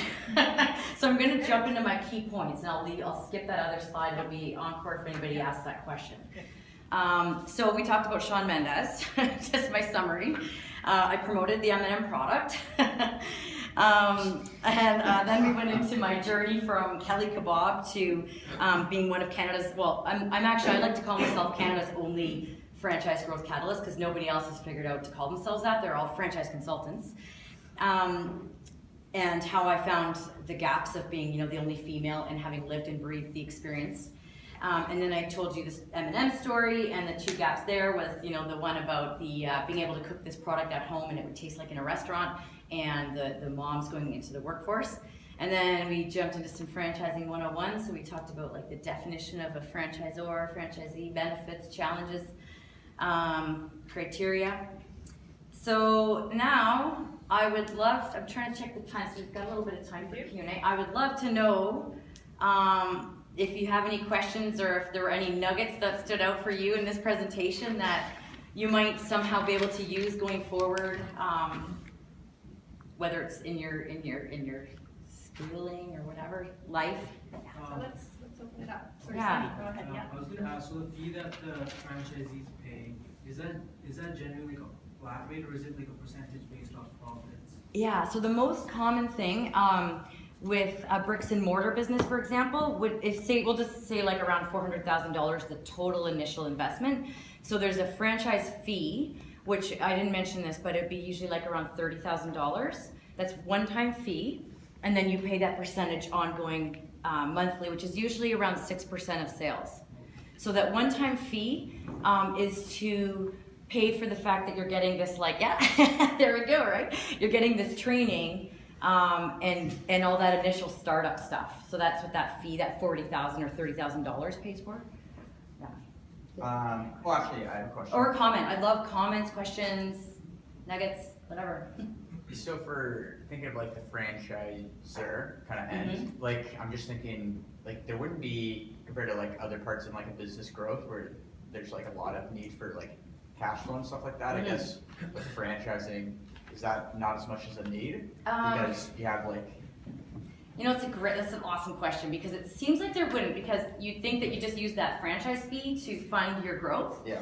So I'm going to jump into my key points, and I'll skip that other slide. It'll be encore if anybody asks that question. So we talked about Shawn Mendes, just my summary. I promoted the M&M product. Then we went into my journey from Kelly Kebab to being one of Canada's, well, I like to call myself Canada's only franchise growth catalyst, because nobody else has figured out to call themselves that. They're all franchise consultants. And how I found the gaps of being, the only female and having lived and breathed the experience. And then I told you this M&M story, and the two gaps there was, the one about the being able to cook this product at home and it would taste like in a restaurant, and the moms going into the workforce. And then we jumped into some franchising 101, so we talked about like the definition of a franchisor, franchisee, benefits, challenges, criteria. So now I'm trying to check the time, so we've got a little bit of time for Q&A. I would love to know if you have any questions, or if there were any nuggets that stood out for you in this presentation that you might somehow be able to use going forward, whether it's in your schooling or whatever, life. So let's open it up. Sorry, Yeah. Sandy, go ahead. Yeah. I was going to ask, so the fee that the franchisees pay, is that generally like a flat rate, or is it like a percentage based off profits? Yeah, so the most common thing with a bricks and mortar business, for example, we'll just say like around $400,000, the total initial investment. So there's a franchise fee, which I didn't mention this, but it'd be usually like around $30,000. That's one-time fee, and then you pay that percentage ongoing monthly, which is usually around 6% of sales. So that one-time fee is to pay for the fact that you're getting this, there we go, right? You're getting this training and all that initial startup stuff. So that's what that fee, that $40,000 or $30,000 pays for. Yeah. Well, actually, I have a question. Or a comment. I love comments, questions, nuggets, whatever. So for thinking of like the franchisor kind of end, like I'm just thinking like there wouldn't be, compared to like other parts in like a business growth where there's like a lot of need for like cash flow and stuff like that. I guess with franchising, is that not as much as a need? Because you have like, that's an awesome question, because it seems like there wouldn't, because you'd think that you just use that franchise fee to fund your growth. yeah.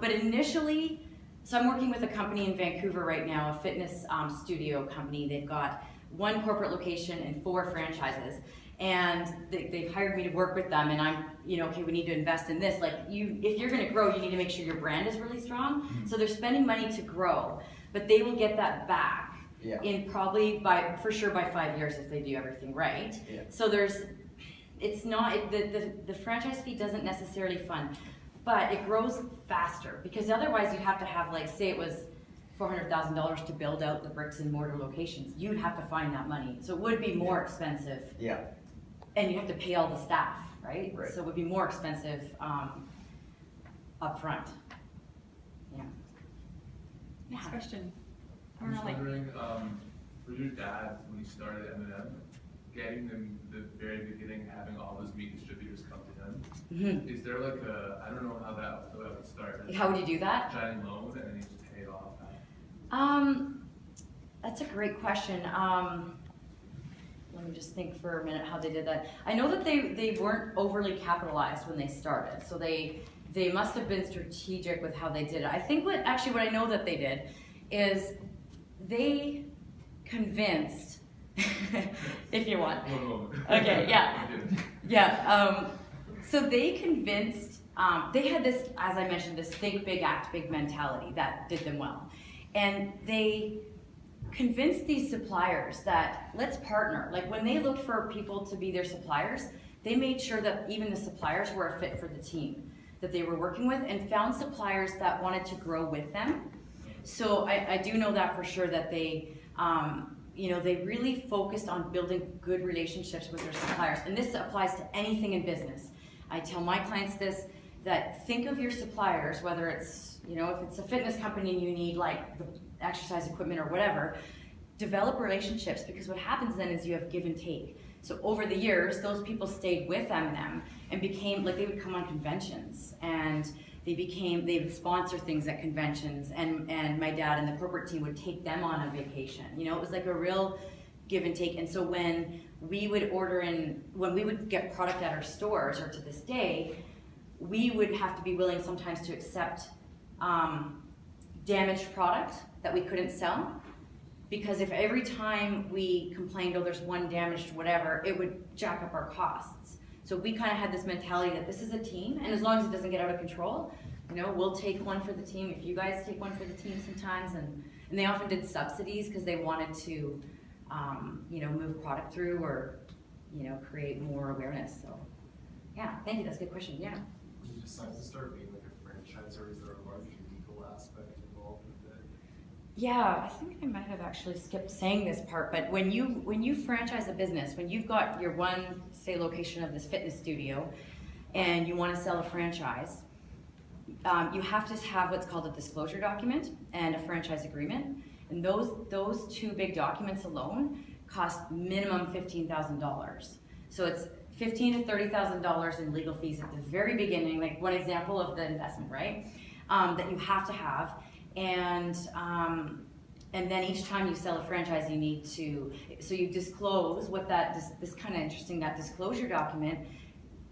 But initially, so I'm working with a company in Vancouver right now, a fitness studio company. They've got one corporate location and 4 franchises. And they've hired me to work with them, and I'm, okay, we need to invest in this. Like, if you're gonna grow, you need to make sure your brand is really strong. So they're spending money to grow, but they will get that back in probably for sure by 5 years if they do everything right. Yeah. So it's not, the franchise fee doesn't necessarily fund, but it grows faster, because otherwise you'd have to have, like, say it was $400,000 to build out the bricks and mortar locations. You'd have to find that money. So it would be more expensive. Yeah. And you have to pay all the staff, right? Right. So it would be more expensive up front. Yeah. Next question. I'm just Ornelli. wondering, for your dad, when he started M&M, getting them the very beginning, having all those meat distributors come to him, is there like I don't know how that would start. How would you do that? Giant loan, and then you just pay it off. That's a great question. Let me just think for a minute how they did that. I know that they weren't overly capitalized when they started, so they must have been strategic with how they did it. I think what I know that they did is they convinced, if you want. Okay, yeah. Yeah, so they convinced, they had this, as I mentioned, this think big, act big mentality that did them well. And they convinced these suppliers that let's partner. Like, when they looked for people to be their suppliers, they made sure that even the suppliers were a fit for the team that they were working with, and found suppliers that wanted to grow with them. So I do know that for sure, that they, you know, they really focused on building good relationships with their suppliers. And this applies to anything in business. I tell my clients this, that think of your suppliers, whether it's, you know, if it's a fitness company and you need like the exercise equipment or whatever, develop relationships, because what happens then is you have give and take. So over the years, those people stayed with M&M and became, like, they would come on conventions, and they would sponsor things at conventions, and my dad and the corporate team would take them on a vacation. You know, it was like a real give and take. And so when we would when we would get product at our stores, or to this day, we would have to be willing sometimes to accept damaged product that we couldn't sell. Because if every time we complained, oh, there's one damaged whatever, it would jack up our costs. So we kind of had this mentality that this is a team, and as long as it doesn't get out of control, you know, we'll take one for the team. If you guys take one for the team sometimes, and they often did subsidies because they wanted to, you know, move product through, or, you know, create more awareness. So, yeah, thank you. That's a good question. Yeah. You decide to start being like a franchise, or is there a large legal aspect involved with it? Yeah, I think I might have actually skipped saying this part, but when you franchise a business, when you've got your one, say, location of this fitness studio, and you want to sell a franchise, you have to have what's called a disclosure document and a franchise agreement, and those two big documents alone cost minimum $15,000. So it's $15,000 to $30,000 in legal fees at the very beginning, like one example of the investment, right? That you have to have. And then each time you sell a franchise, you need to, so you disclose what this kind of interesting, that disclosure document,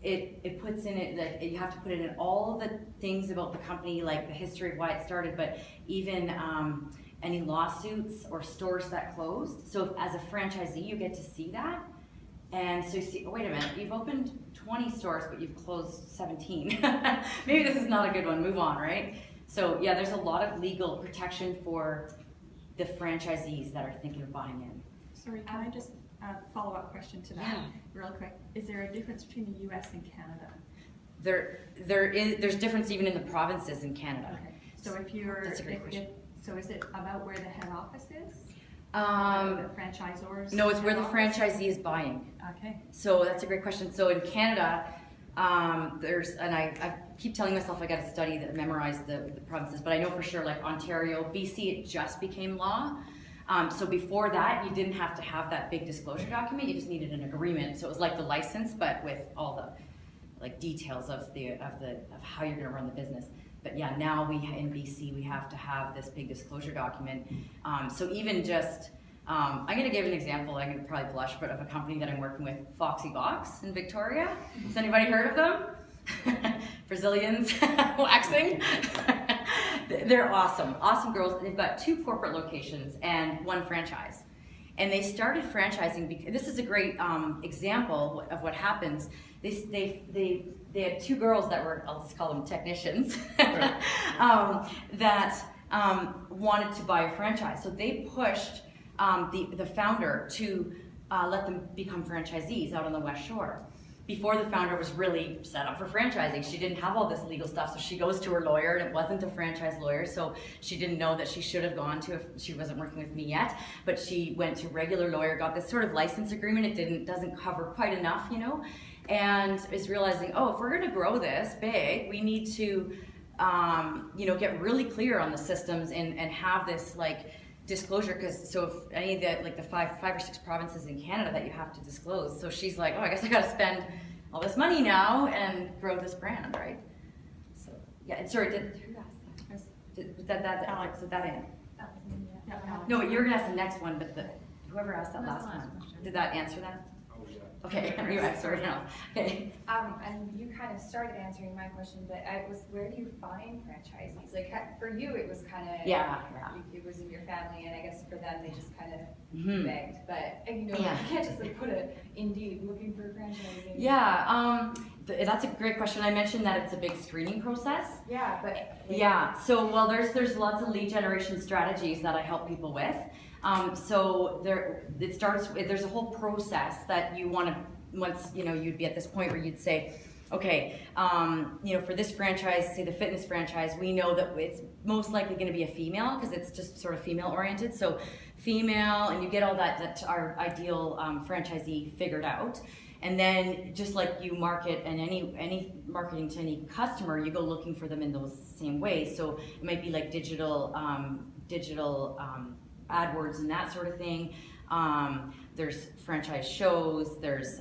it puts in it, that you have to put it in all the things about the company, like the history of why it started, but even any lawsuits or stores that closed. So as a franchisee, you get to see that. And so you see, oh, wait a minute, you've opened 20 stores, but you've closed 17. Maybe this is not a good one, move on, right? So yeah, there's a lot of legal protection for the franchisees that are thinking of buying in. Sorry, can I just follow-up question to that, Yeah. real quick? Is there a difference between the US and Canada? There's difference even in the provinces in Canada. Okay, so if you're, That's a great question. so is it about where the head office is? The franchisors? No, it's where the head office? franchisee is buying. Okay. So that's a great question. So in Canada, and I keep telling myself I got to study memorize the provinces, but I know for sure, like Ontario, BC, it just became law. So before that, you didn't have to have that big disclosure document. You just needed an agreement. So it was like the license, but with all the like details of how you're going to run the business. But yeah, now in BC we have to have this big disclosure document. So even just, I'm going to give an example. I'm going to probably blush, but of a company that I'm working with, Foxy Box in Victoria. Has anybody heard of them? Brazilians waxing. They're awesome, awesome girls. They've got 2 corporate locations and 1 franchise. And they started franchising because this is a great example of what happens. They had 2 girls that were, I'll just call them technicians, that wanted to buy a franchise. So they pushed the founder to let them become franchisees out on the West Shore. Before the founder was really set up for franchising, she didn't have all this legal stuff, so she goes to her lawyer, and it wasn't a franchise lawyer, so she didn't know that she should have gone to, if she wasn't working with me yet, but she went to regular lawyer, got this sort of license agreement. It doesn't cover quite enough, you know, and is realizing, oh, if we're going to grow this big, we need to, you know, get really clear on the systems and have this like disclosure, because so if any of the like the five or six provinces in Canada that you have to disclose, so she's like, oh, I guess I got to spend all this money now and grow this brand, right? So yeah, and sorry, who asked that? Alex. Did that in? Yeah, Alex. No, you're gonna ask the next one, but whoever asked that last one, did that answer that? Oh yeah. Okay, you asked, sorry now. Okay. And you kind of started answering my question, but where do you find franchisees? Like for you, it was kind of it was in your family, and I guess for them, they just kind of begged. But you know, you can't just like put it Indeed looking for franchising. Yeah, that's a great question. I mentioned that it's a big screening process. Yeah, but yeah. So well, there's lots of lead generation strategies that I help people with. So there's a whole process that you want to, once, you know, you'd be at this point where you'd say, Okay, you know, for this franchise, say the fitness franchise, we know that it's most likely going to be a female because it's just sort of female oriented. So female, and you get all that our ideal franchisee figured out. And then just like you market and any marketing to any customer, you go looking for them in those same ways. So it might be like digital AdWords and that sort of thing. There's franchise shows. There's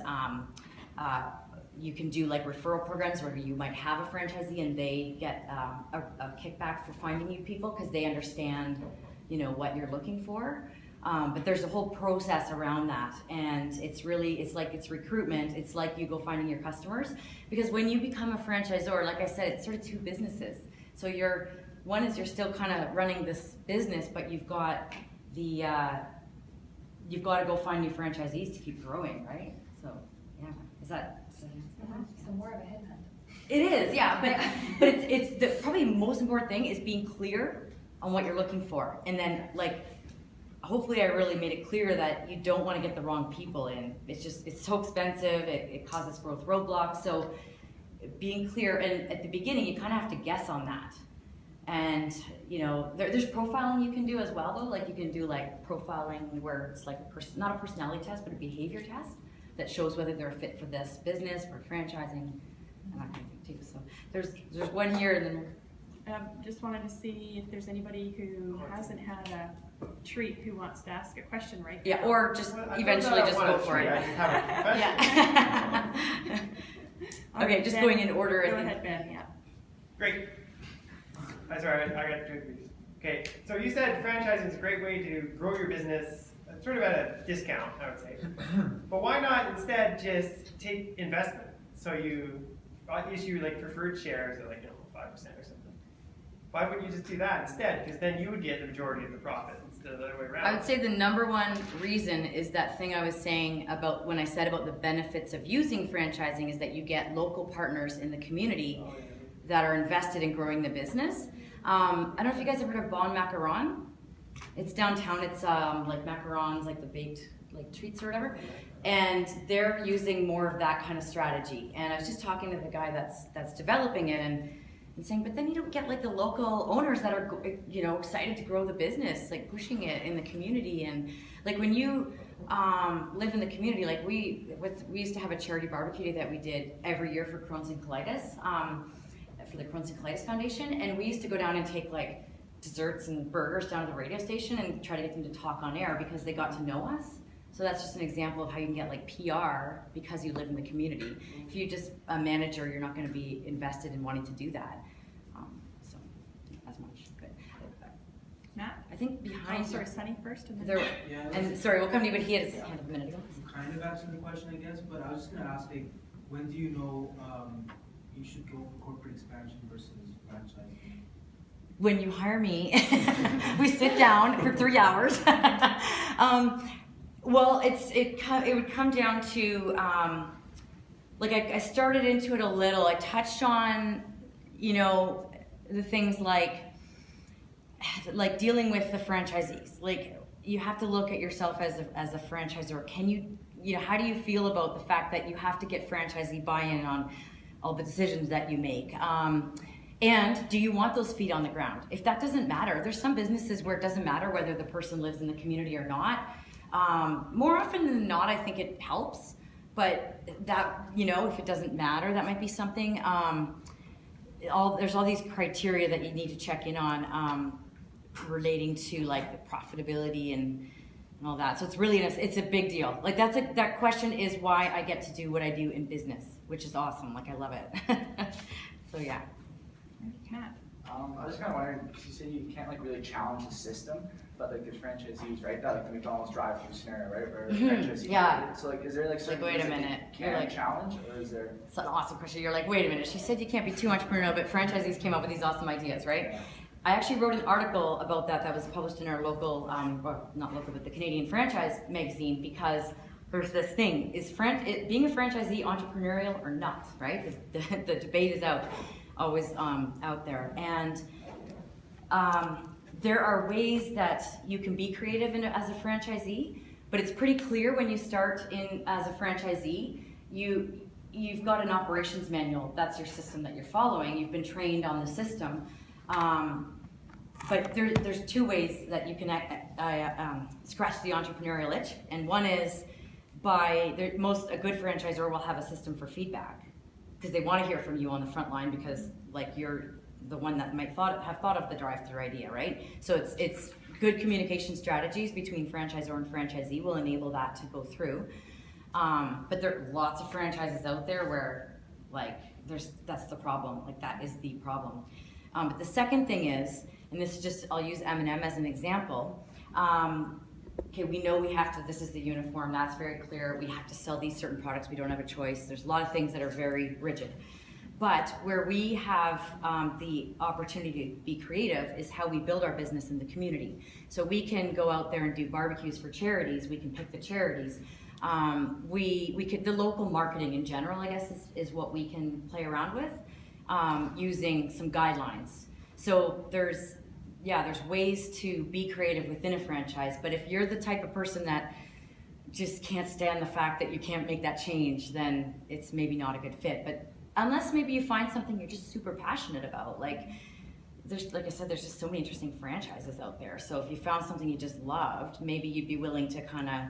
you can do like referral programs where you might have a franchisee and they get a kickback for finding you people because they understand, you know, what you're looking for. But there's a whole process around that, and it's recruitment. It's like you go finding your customers, because when you become a franchisor, like I said, it's sort of two businesses. So you're still kind of running this business, but you've got to go find new franchisees to keep growing, right? So yeah, is that So more of a headhunt. it is, yeah, but it's the probably most important thing is being clear on what you're looking for, and then like hopefully I really made it clear that you don't want to get the wrong people in. It's so expensive, it causes growth roadblocks. So being clear, and at the beginning you kind of have to guess on that. And you know, there's profiling you can do as well though. Like you can do like profiling where it's like not a personality test, but a behavior test that shows whether they're a fit for this business, for franchising, and that kind of thing too. So there's one here, and then just wanted to see if there's anybody who hasn't had a treat who wants to ask a question right now. yeah, or just eventually just go for it. I just have a question. Yeah. Okay, just Ben, going in order. Go ahead, Ben. Yeah. Great. I'm sorry, I got two of these. Okay, so you said franchising is a great way to grow your business, sort of at a discount, I would say. But why not instead just take investment? So you issue like preferred shares at like 5% or something. Why wouldn't you just do that instead? Because then you would get the majority of the profit instead of the other way around. I would say the number one reason is that thing I was saying about when I said about the benefits of using franchising is that you get local partners in the community that are invested in growing the business. I don't know if you guys have heard of Bon Macaron. It's downtown. It's like macarons, like the baked like treats or whatever, and they're using more of that kind of strategy. And I was just talking to the guy that's developing it and saying, but then you don't get like the local owners that are, you know, excited to grow the business, like pushing it in the community. And like when you live in the community, like we used to have a charity barbecue that we did every year for Crohn's and Colitis, for the Crohn's and Colitis Foundation, and we used to go down and take like desserts and burgers down to the radio station and try to get them to talk on air because they got to know us. So that's just an example of how you can get like PR because you live in the community. If you're just a manager, you're not going to be invested in wanting to do that. So as much. But Matt? I think behind sorry, Sunny first, and then there, Yeah, and sorry, we'll come to you, but he had his hand up a minute ago. kind of answered the question, I guess, but I was just gonna ask, like, when do you know you should go for corporate expansion versus franchising? When you hire me, we sit down for 3 hours. Well, it would come down to like I started into it a little. I touched on, you know, the things like dealing with the franchisees. Like you have to look at yourself as a franchisor. Can you know, how do you feel about the fact that you have to get franchisee buy-in on all the decisions that you make? And do you want those feet on the ground? If that doesn't matter, there's some businesses where it doesn't matter whether the person lives in the community or not. More often than not, I think it helps, but that, you know, if it doesn't matter, that might be something. There's all these criteria that you need to check in on relating to like the profitability and all that. So it's really, it's a big deal. Like that question is why I get to do what I do in business, which is awesome. Like I love it. So yeah. Matt. I was just kind of wondering, because you said you can't like really challenge the system, but like there's franchisees, right? That like the McDonald's drive-through scenario, right? Where franchisees, yeah. So like, is there like certain wait a things that minute. you can't challenge, or is there? It's an awesome question. You're like, wait a minute. She said you can't be too entrepreneurial, but franchisees came up with these awesome ideas, right? Yeah. I actually wrote an article about that was published in our local, well, not local, but the Canadian Franchise magazine, because there's this thing, is being a franchisee entrepreneurial or not, right? The debate is always out there. And there are ways that you can be creative as a franchisee, but it's pretty clear when you start in as a franchisee, you've got an operations manual, that's your system that you're following, you've been trained on the system. But there's two ways that you can scratch the entrepreneurial itch, and one is a good franchisor will have a system for feedback, because they want to hear from you on the front line, because like you're the one that might have thought of the drive-through idea, right? So it's good communication strategies between franchisor and franchisee will enable that to go through. But there are lots of franchises out there where like that's the problem, like that is the problem. But the second thing is, and this is just, I'll use M&M as an example. Okay, we know we have to, this is the uniform, that's very clear. We have to sell these certain products, we don't have a choice. There's a lot of things that are very rigid. But where we have the opportunity to be creative is how we build our business in the community. So we can go out there and do barbecues for charities, we can pick the charities. The local marketing in general, I guess, is what we can play around with using some guidelines. So there's ways to be creative within a franchise, but if you're the type of person that just can't stand the fact that you can't make that change, then it's maybe not a good fit. But unless maybe you find something you're just super passionate about, like I said, there's just so many interesting franchises out there. So if you found something you just loved, maybe you'd be willing to kind of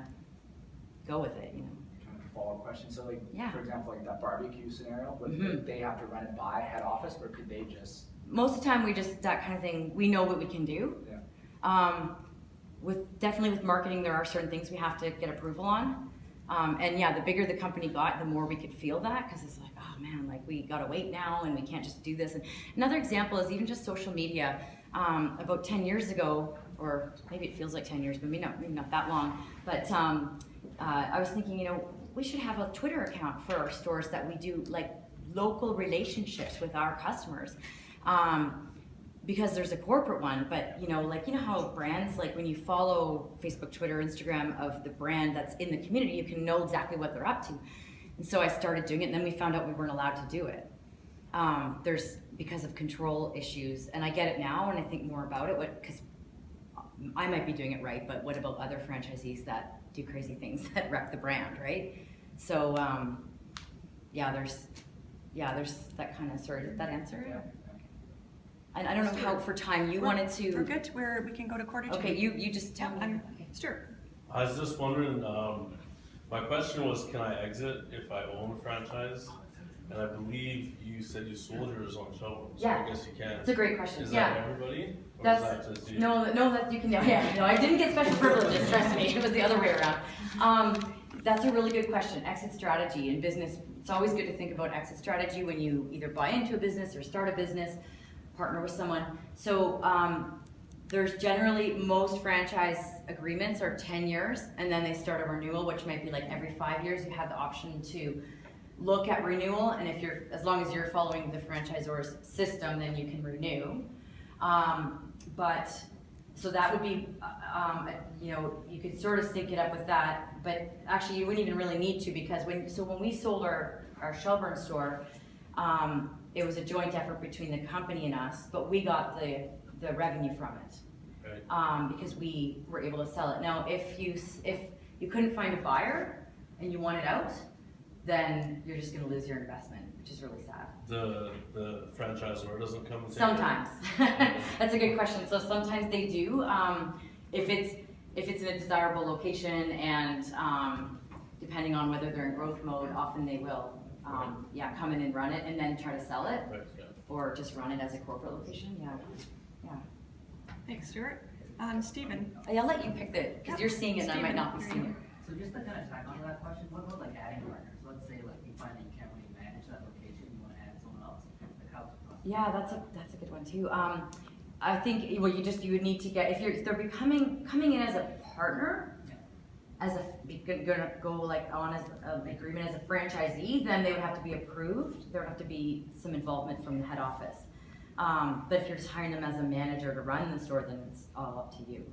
go with it, you know. Kind of a follow-up question. So like, Yeah. for example, like that barbecue scenario, would they have to run it by head office, or could they just? Most of the time, that kind of thing, we know what we can do. Yeah. Definitely with marketing, there are certain things we have to get approval on. And yeah, the bigger the company got, the more we could feel that, because it's like, oh man, like we gotta wait now and we can't just do this. And another example is even just social media. About 10 years ago, or maybe it feels like 10 years, but maybe not that long, but I was thinking, you know, we should have a Twitter account for our stores that we do like local relationships with our customers. Because there's a corporate one, but you know how brands, like when you follow Facebook, Twitter, Instagram of the brand that's in the community, you can know exactly what they're up to. And so I started doing it, and then we found out we weren't allowed to do it. Because of control issues, and I get it now, and I think more about it, because I might be doing it right, but what about other franchisees that do crazy things that wreck the brand, right? So there's that kind of, sorry, did that answer? Yeah. And I don't know how, for time, you wanted to... We're good, we can go to quarter to. Okay, you just tell me. Stuart. I was just wondering, my question was, can I exit if I own a franchise? And I believe you said you sold yours on Shelburne, so Yeah. I guess you can. It's a great question. Is Yeah. that everybody? Or That's, is that just you? no, that you can, yeah, no, I didn't get special privileges, trust me, it was the other way around. That's a really good question. Exit strategy in business, it's always good to think about exit strategy when you either buy into a business or start a business, partner with someone. So there's generally, most franchise agreements are 10 years, and then they start a renewal, which might be like every 5 years. You have the option to look at renewal, and as long as you're following the franchisor's system, then you can renew. So that would be, you could sort of sync it up with that, but actually you wouldn't even really need to, because when we sold our Shelburne store, it was a joint effort between the company and us, but we got the revenue from it. Right. Because we were able to sell it. Now, if you couldn't find a buyer and you want it out, then you're just going to lose your investment, which is really sad. The franchisor doesn't come and take Sometimes. That's a good question. So sometimes they do. If it's in a desirable location, and depending on whether they're in growth mode, often they will come in and run it and then try to sell it. Right, yeah. Or just run it as a corporate location. Yeah. Thanks, Stuart. Stephen. I'll let you pick because you're seeing it and I might not be seeing it. So just to kind of tack onto that question, what about like adding partners? Let's say like you find that you can't really manage that location, you want to add someone else. Like how's the process? Yeah, that's a good one too. I think you would need to get, if they're coming in as a partner, gonna go like on as an agreement as a franchisee, then they would have to be approved. There would have to be some involvement from the head office. But if you're just hiring them as a manager to run the store, then it's all up to you.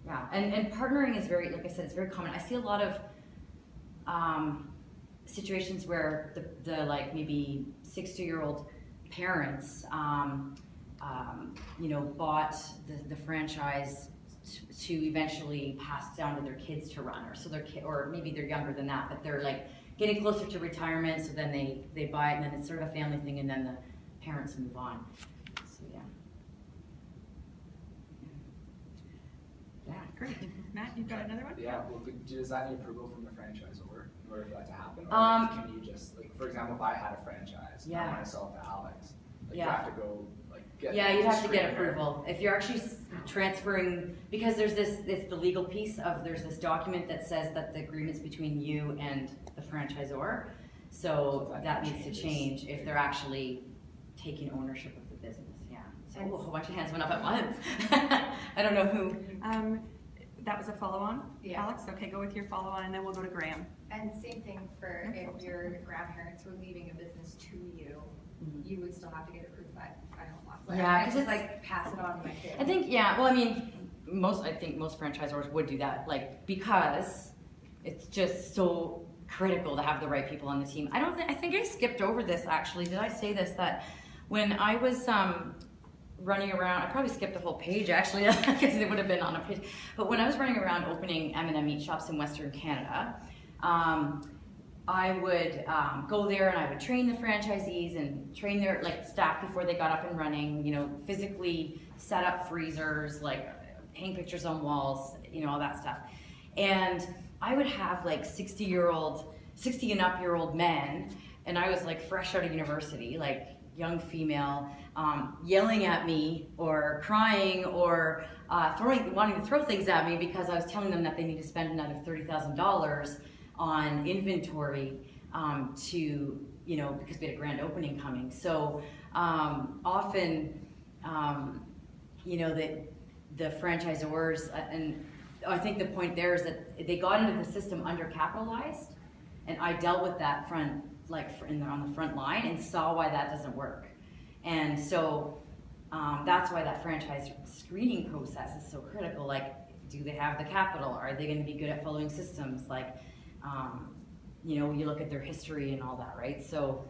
Yeah, and partnering is very, like I said, it's very common. I see a lot of situations where the like maybe 60-year-old parents, bought the franchise to eventually pass down to their kids to run, or maybe they're younger than that, but they're like getting closer to retirement, so then they buy it, and then it's sort of a family thing, and then the parents move on. So yeah. Yeah, great. Matt, you've got another one? Yeah, well, does that need approval from the franchisor in order for that to happen? Or can you just, like, for example, if I had a franchise, and I want to sell it to Alex, like, you have to go, like, get. Yeah, you'd have to get approval. If you're actually transferring, because there's this, it's the legal piece of, there's this document that says that the agreement's between you and the franchisor. So that needs to change if they're actually taking ownership of the business, yeah. So a whole bunch of hands went up at once. I don't know who. That was a follow-on, Yeah. Alex? Okay, go with your follow-on, and then we'll go to Graham. And same thing for if your grandparents were leaving a business to you, you would still have to get approved by home office. Yeah, because because it's like pass it on to my kid. I think, yeah, well, I mean, I think most franchisors would do that, like, because it's just so critical to have the right people on the team. I think I skipped over this actually. Did I say this? That when I was running around, I probably skipped the whole page actually, because it would have been on a page. But when I was running around opening M&M meat shops in Western Canada, I would go there and I would train the franchisees and train their staff before they got up and running, you know, physically set up freezers, like hang pictures on walls, you know, all that stuff. And I would have like 60 and up year old men, and I was like fresh out of university, like young female, yelling at me or crying or wanting to throw things at me because I was telling them that they need to spend another $30,000 on inventory to, you know, because we had a grand opening coming. So often, you know, the franchisors, and I think the point there is that they got into the system undercapitalized, and I dealt with that on the front line and saw why that doesn't work. And so that's why that franchise screening process is so critical. Like, do they have the capital? Are they going to be good at following systems? Like, you know, you look at their history and all that, right? So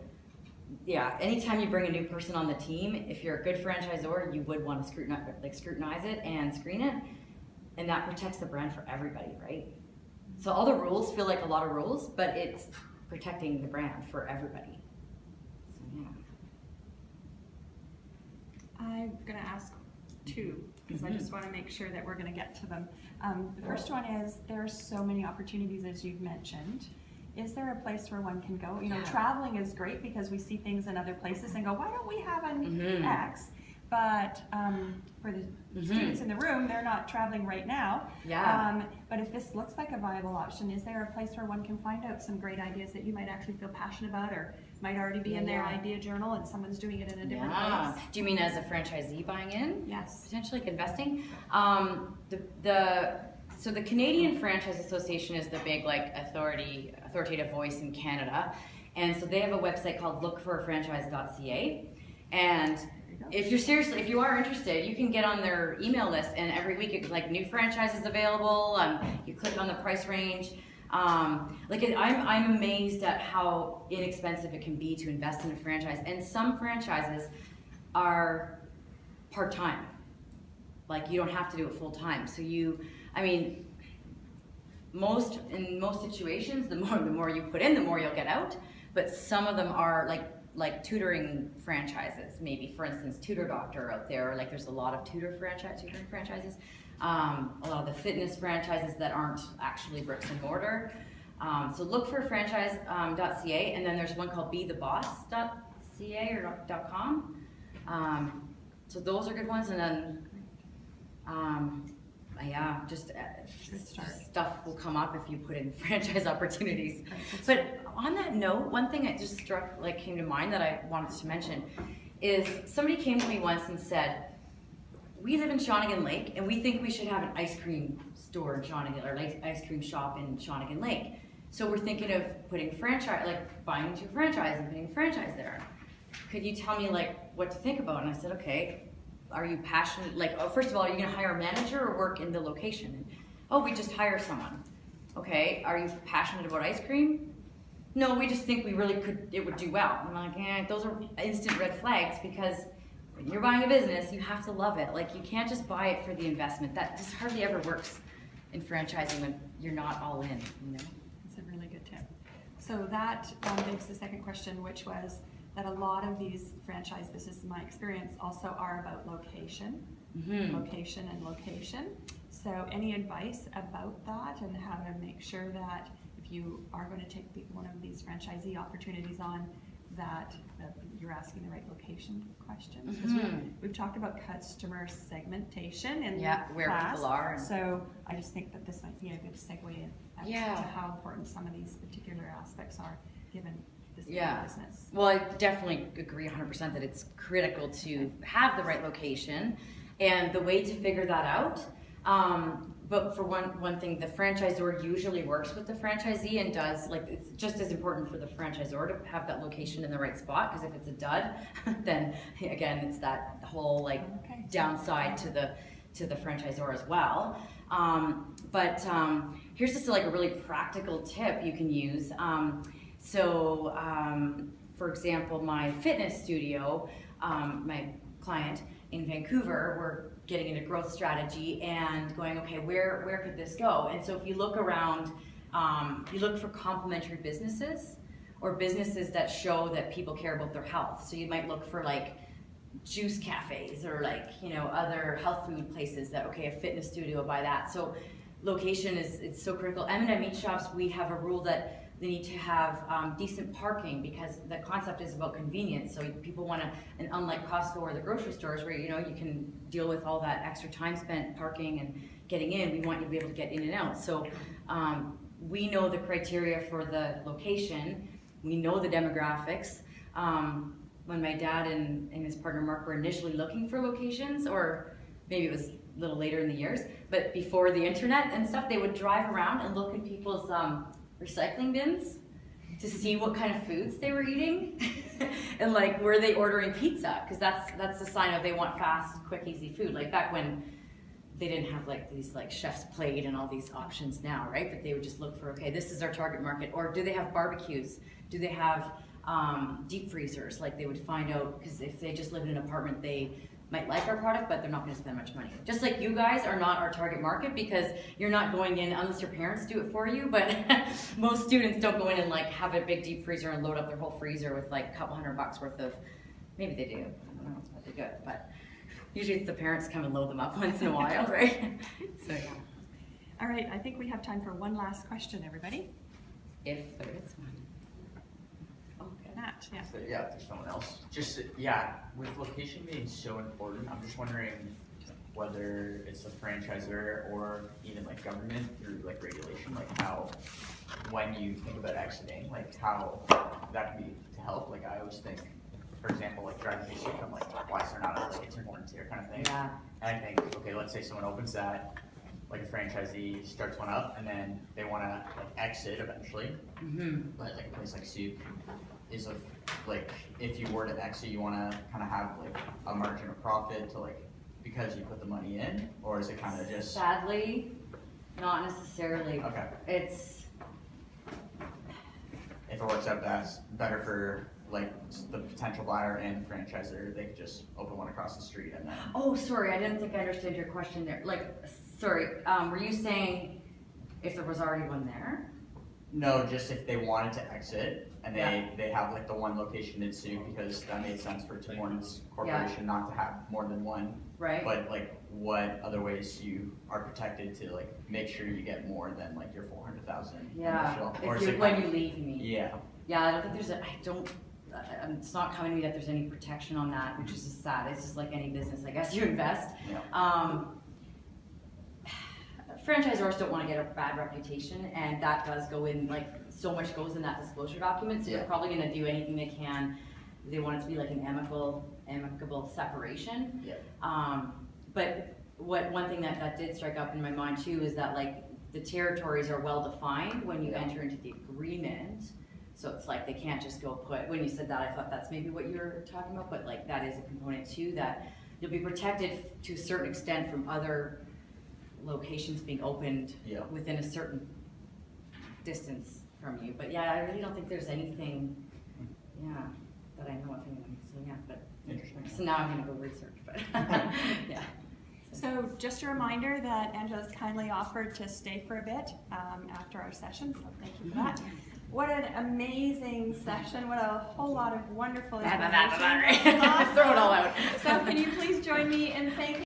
yeah, anytime you bring a new person on the team, if you're a good franchisor, you would want to scrutinize it and screen it, and that protects the brand for everybody, right? So all the rules feel like a lot of rules, but it's protecting the brand for everybody. So yeah. I'm gonna ask two, because I just want to make sure that we're gonna get to them. The first one is, there are so many opportunities, as you've mentioned. Is there a place where one can go? You know, traveling is great because we see things in other places and go, why don't we have an X? But for the students in the room, they're not traveling right now. Yeah. But if this looks like a viable option, is there a place where one can find out some great ideas that you might actually feel passionate about, or might already be in their idea journal and someone's doing it in a different place? Do you mean as a franchisee buying in? Yes. Potentially like investing? So the Canadian Franchise Association is the big authoritative voice in Canada. And so they have a website called lookforafranchise.ca. And if you are interested, you can get on their email list, and every week it's like new franchises available. You click on the price range. I'm amazed at how inexpensive it can be to invest in a franchise. And some franchises are part-time. Like, you don't have to do it full-time. So in most situations, the more you put in, the more you'll get out. But some of them are like tutoring franchises, maybe, for instance, Tutor Doctor out there, like there's a lot of tutoring franchises, a lot of the fitness franchises that aren't actually bricks and mortar. So look for franchise.ca, and then there's one called betheboss.ca or .com. So those are good ones, and then stuff will come up if you put in franchise opportunities. But on that note, one thing that just came to mind that I wanted to mention is somebody came to me once and said, we live in Shawnigan Lake and we think we should have an ice cream store in Shawnigan, or ice cream shop in Shawnigan Lake. So we're thinking of putting buying into a franchise and putting a franchise there. Could you tell me what to think about? And I said, okay. Are you passionate? First of all, are you going to hire a manager or work in the location? And, oh, we just hire someone. Okay. Are you passionate about ice cream? No, we just think it would do well. I'm like, those are instant red flags, because when you're buying a business, you have to love it. Like, you can't just buy it for the investment. That just hardly ever works in franchising when you're not all in, you know? That's a really good tip. So that begs the second question, which was that a lot of these franchise businesses, in my experience, also are about location, location and location. So any advice about that and how to make sure that if you are going to take one of these franchisee opportunities on, that you're asking the right location questions? Because we've talked about customer segmentation in where class, people are. so I just think that this might be a good segue to how important some of these particular aspects are given this kind of business. Well, I definitely agree 100% that it's critical to have the right location, and the way to figure that out. But for one thing, the franchisor usually works with the franchisee and does, like, it's just as important for the franchisor to have that location in the right spot, because if it's a dud, then again, it's that whole downside to the franchisor as well. But here's just like a really practical tip you can use. For example, my fitness studio, my client in Vancouver, we're getting into growth strategy and going, okay, where could this go? And so if you look around, you look for complementary businesses or businesses that show that people care about their health. So you might look for like juice cafes or like, other health food places that, okay, a fitness studio, buy that. So location it's so critical. M&M meat shops, we have a rule that they need to have decent parking, because the concept is about convenience. So people want to, and unlike Costco or the grocery stores where you can deal with all that extra time spent parking and getting in, we want you to be able to get in and out. So we know the criteria for the location, we know the demographics. When my dad and his partner Mark were initially looking for locations, or maybe it was a little later in the years, but before the internet and stuff, they would drive around and look in people's recycling bins to see what kind of foods they were eating and like were they ordering pizza, because that's the sign of they want fast, quick, easy food. Like back when they didn't have like these like chef's plate and all these options now, right? But they would just look for, okay, this is our target market. Or do they have barbecues? Do they have deep freezers? Like they would find out, because if they just live in an apartment, they might like our product, but they're not going to spend much money. Just like you guys are not our target market, because you're not going in, unless your parents do it for you, but most students don't go in and like have a big deep freezer and load up their whole freezer with like a couple $100 worth of, maybe they do, I don't know, it's probably good, but usually it's the parents come and load them up once in a while, right? So yeah. All right, I think we have time for one last question, everybody. If there is one. Matt, yeah. So, if there's someone else. Just, with location being so important, I'm just wondering whether it's a franchisor or even like government through like regulation, like how, when you think about exiting, like how that can be to help. Like I always think, for example, like driving basic, I'm like, why is there not like a Tim Hortons here kind of thing? Yeah. And I think, okay, let's say someone opens that, like a franchisee starts one up, and then they want to like exit eventually. But like a place like Soup is like if you were to exit, you want to kind of have like a margin of profit to like, because you put the money in, or is it kind of just? Sadly, not necessarily. Okay. It's. If it works out better for like the potential buyer and franchisor, they could just open one across the street and then. Oh, sorry, I didn't think I understood your question there. Like, sorry, were you saying if there was already one there? No, just if they wanted to exit and they have like the one location in Sioux, because that made sense for Tim Hortons Corporation not to have more than one. Right. But like what other ways you are protected to like make sure you get more than like your 400,000 initial? Or If is you, it when you leave, you mean? Yeah. Yeah, I don't think there's it's not coming to me that there's any protection on that, which is just sad. It's just like any business, I guess you invest. Yeah. Franchisors don't want to get a bad reputation, and that does go in, like, so much goes in that disclosure document, so they're probably going to do anything they can. They want it to be like an amicable separation. Yeah. But one thing that did strike up in my mind too is that like the territories are well defined when you enter into the agreement. So it's like they can't just go put, when you said that, I thought that's maybe what you were talking about, but like that is a component too, that you'll be protected to a certain extent from other locations being opened within a certain distance from you. But yeah, I really don't think there's anything, that I know of anyway. So yeah, but interesting. So now I'm gonna go research, but yeah. So just a reminder that Angela's kindly offered to stay for a bit after our session, so thank you for that. What an amazing session. What a whole lot of wonderful Throw information. it all out. So can you please join me in thanking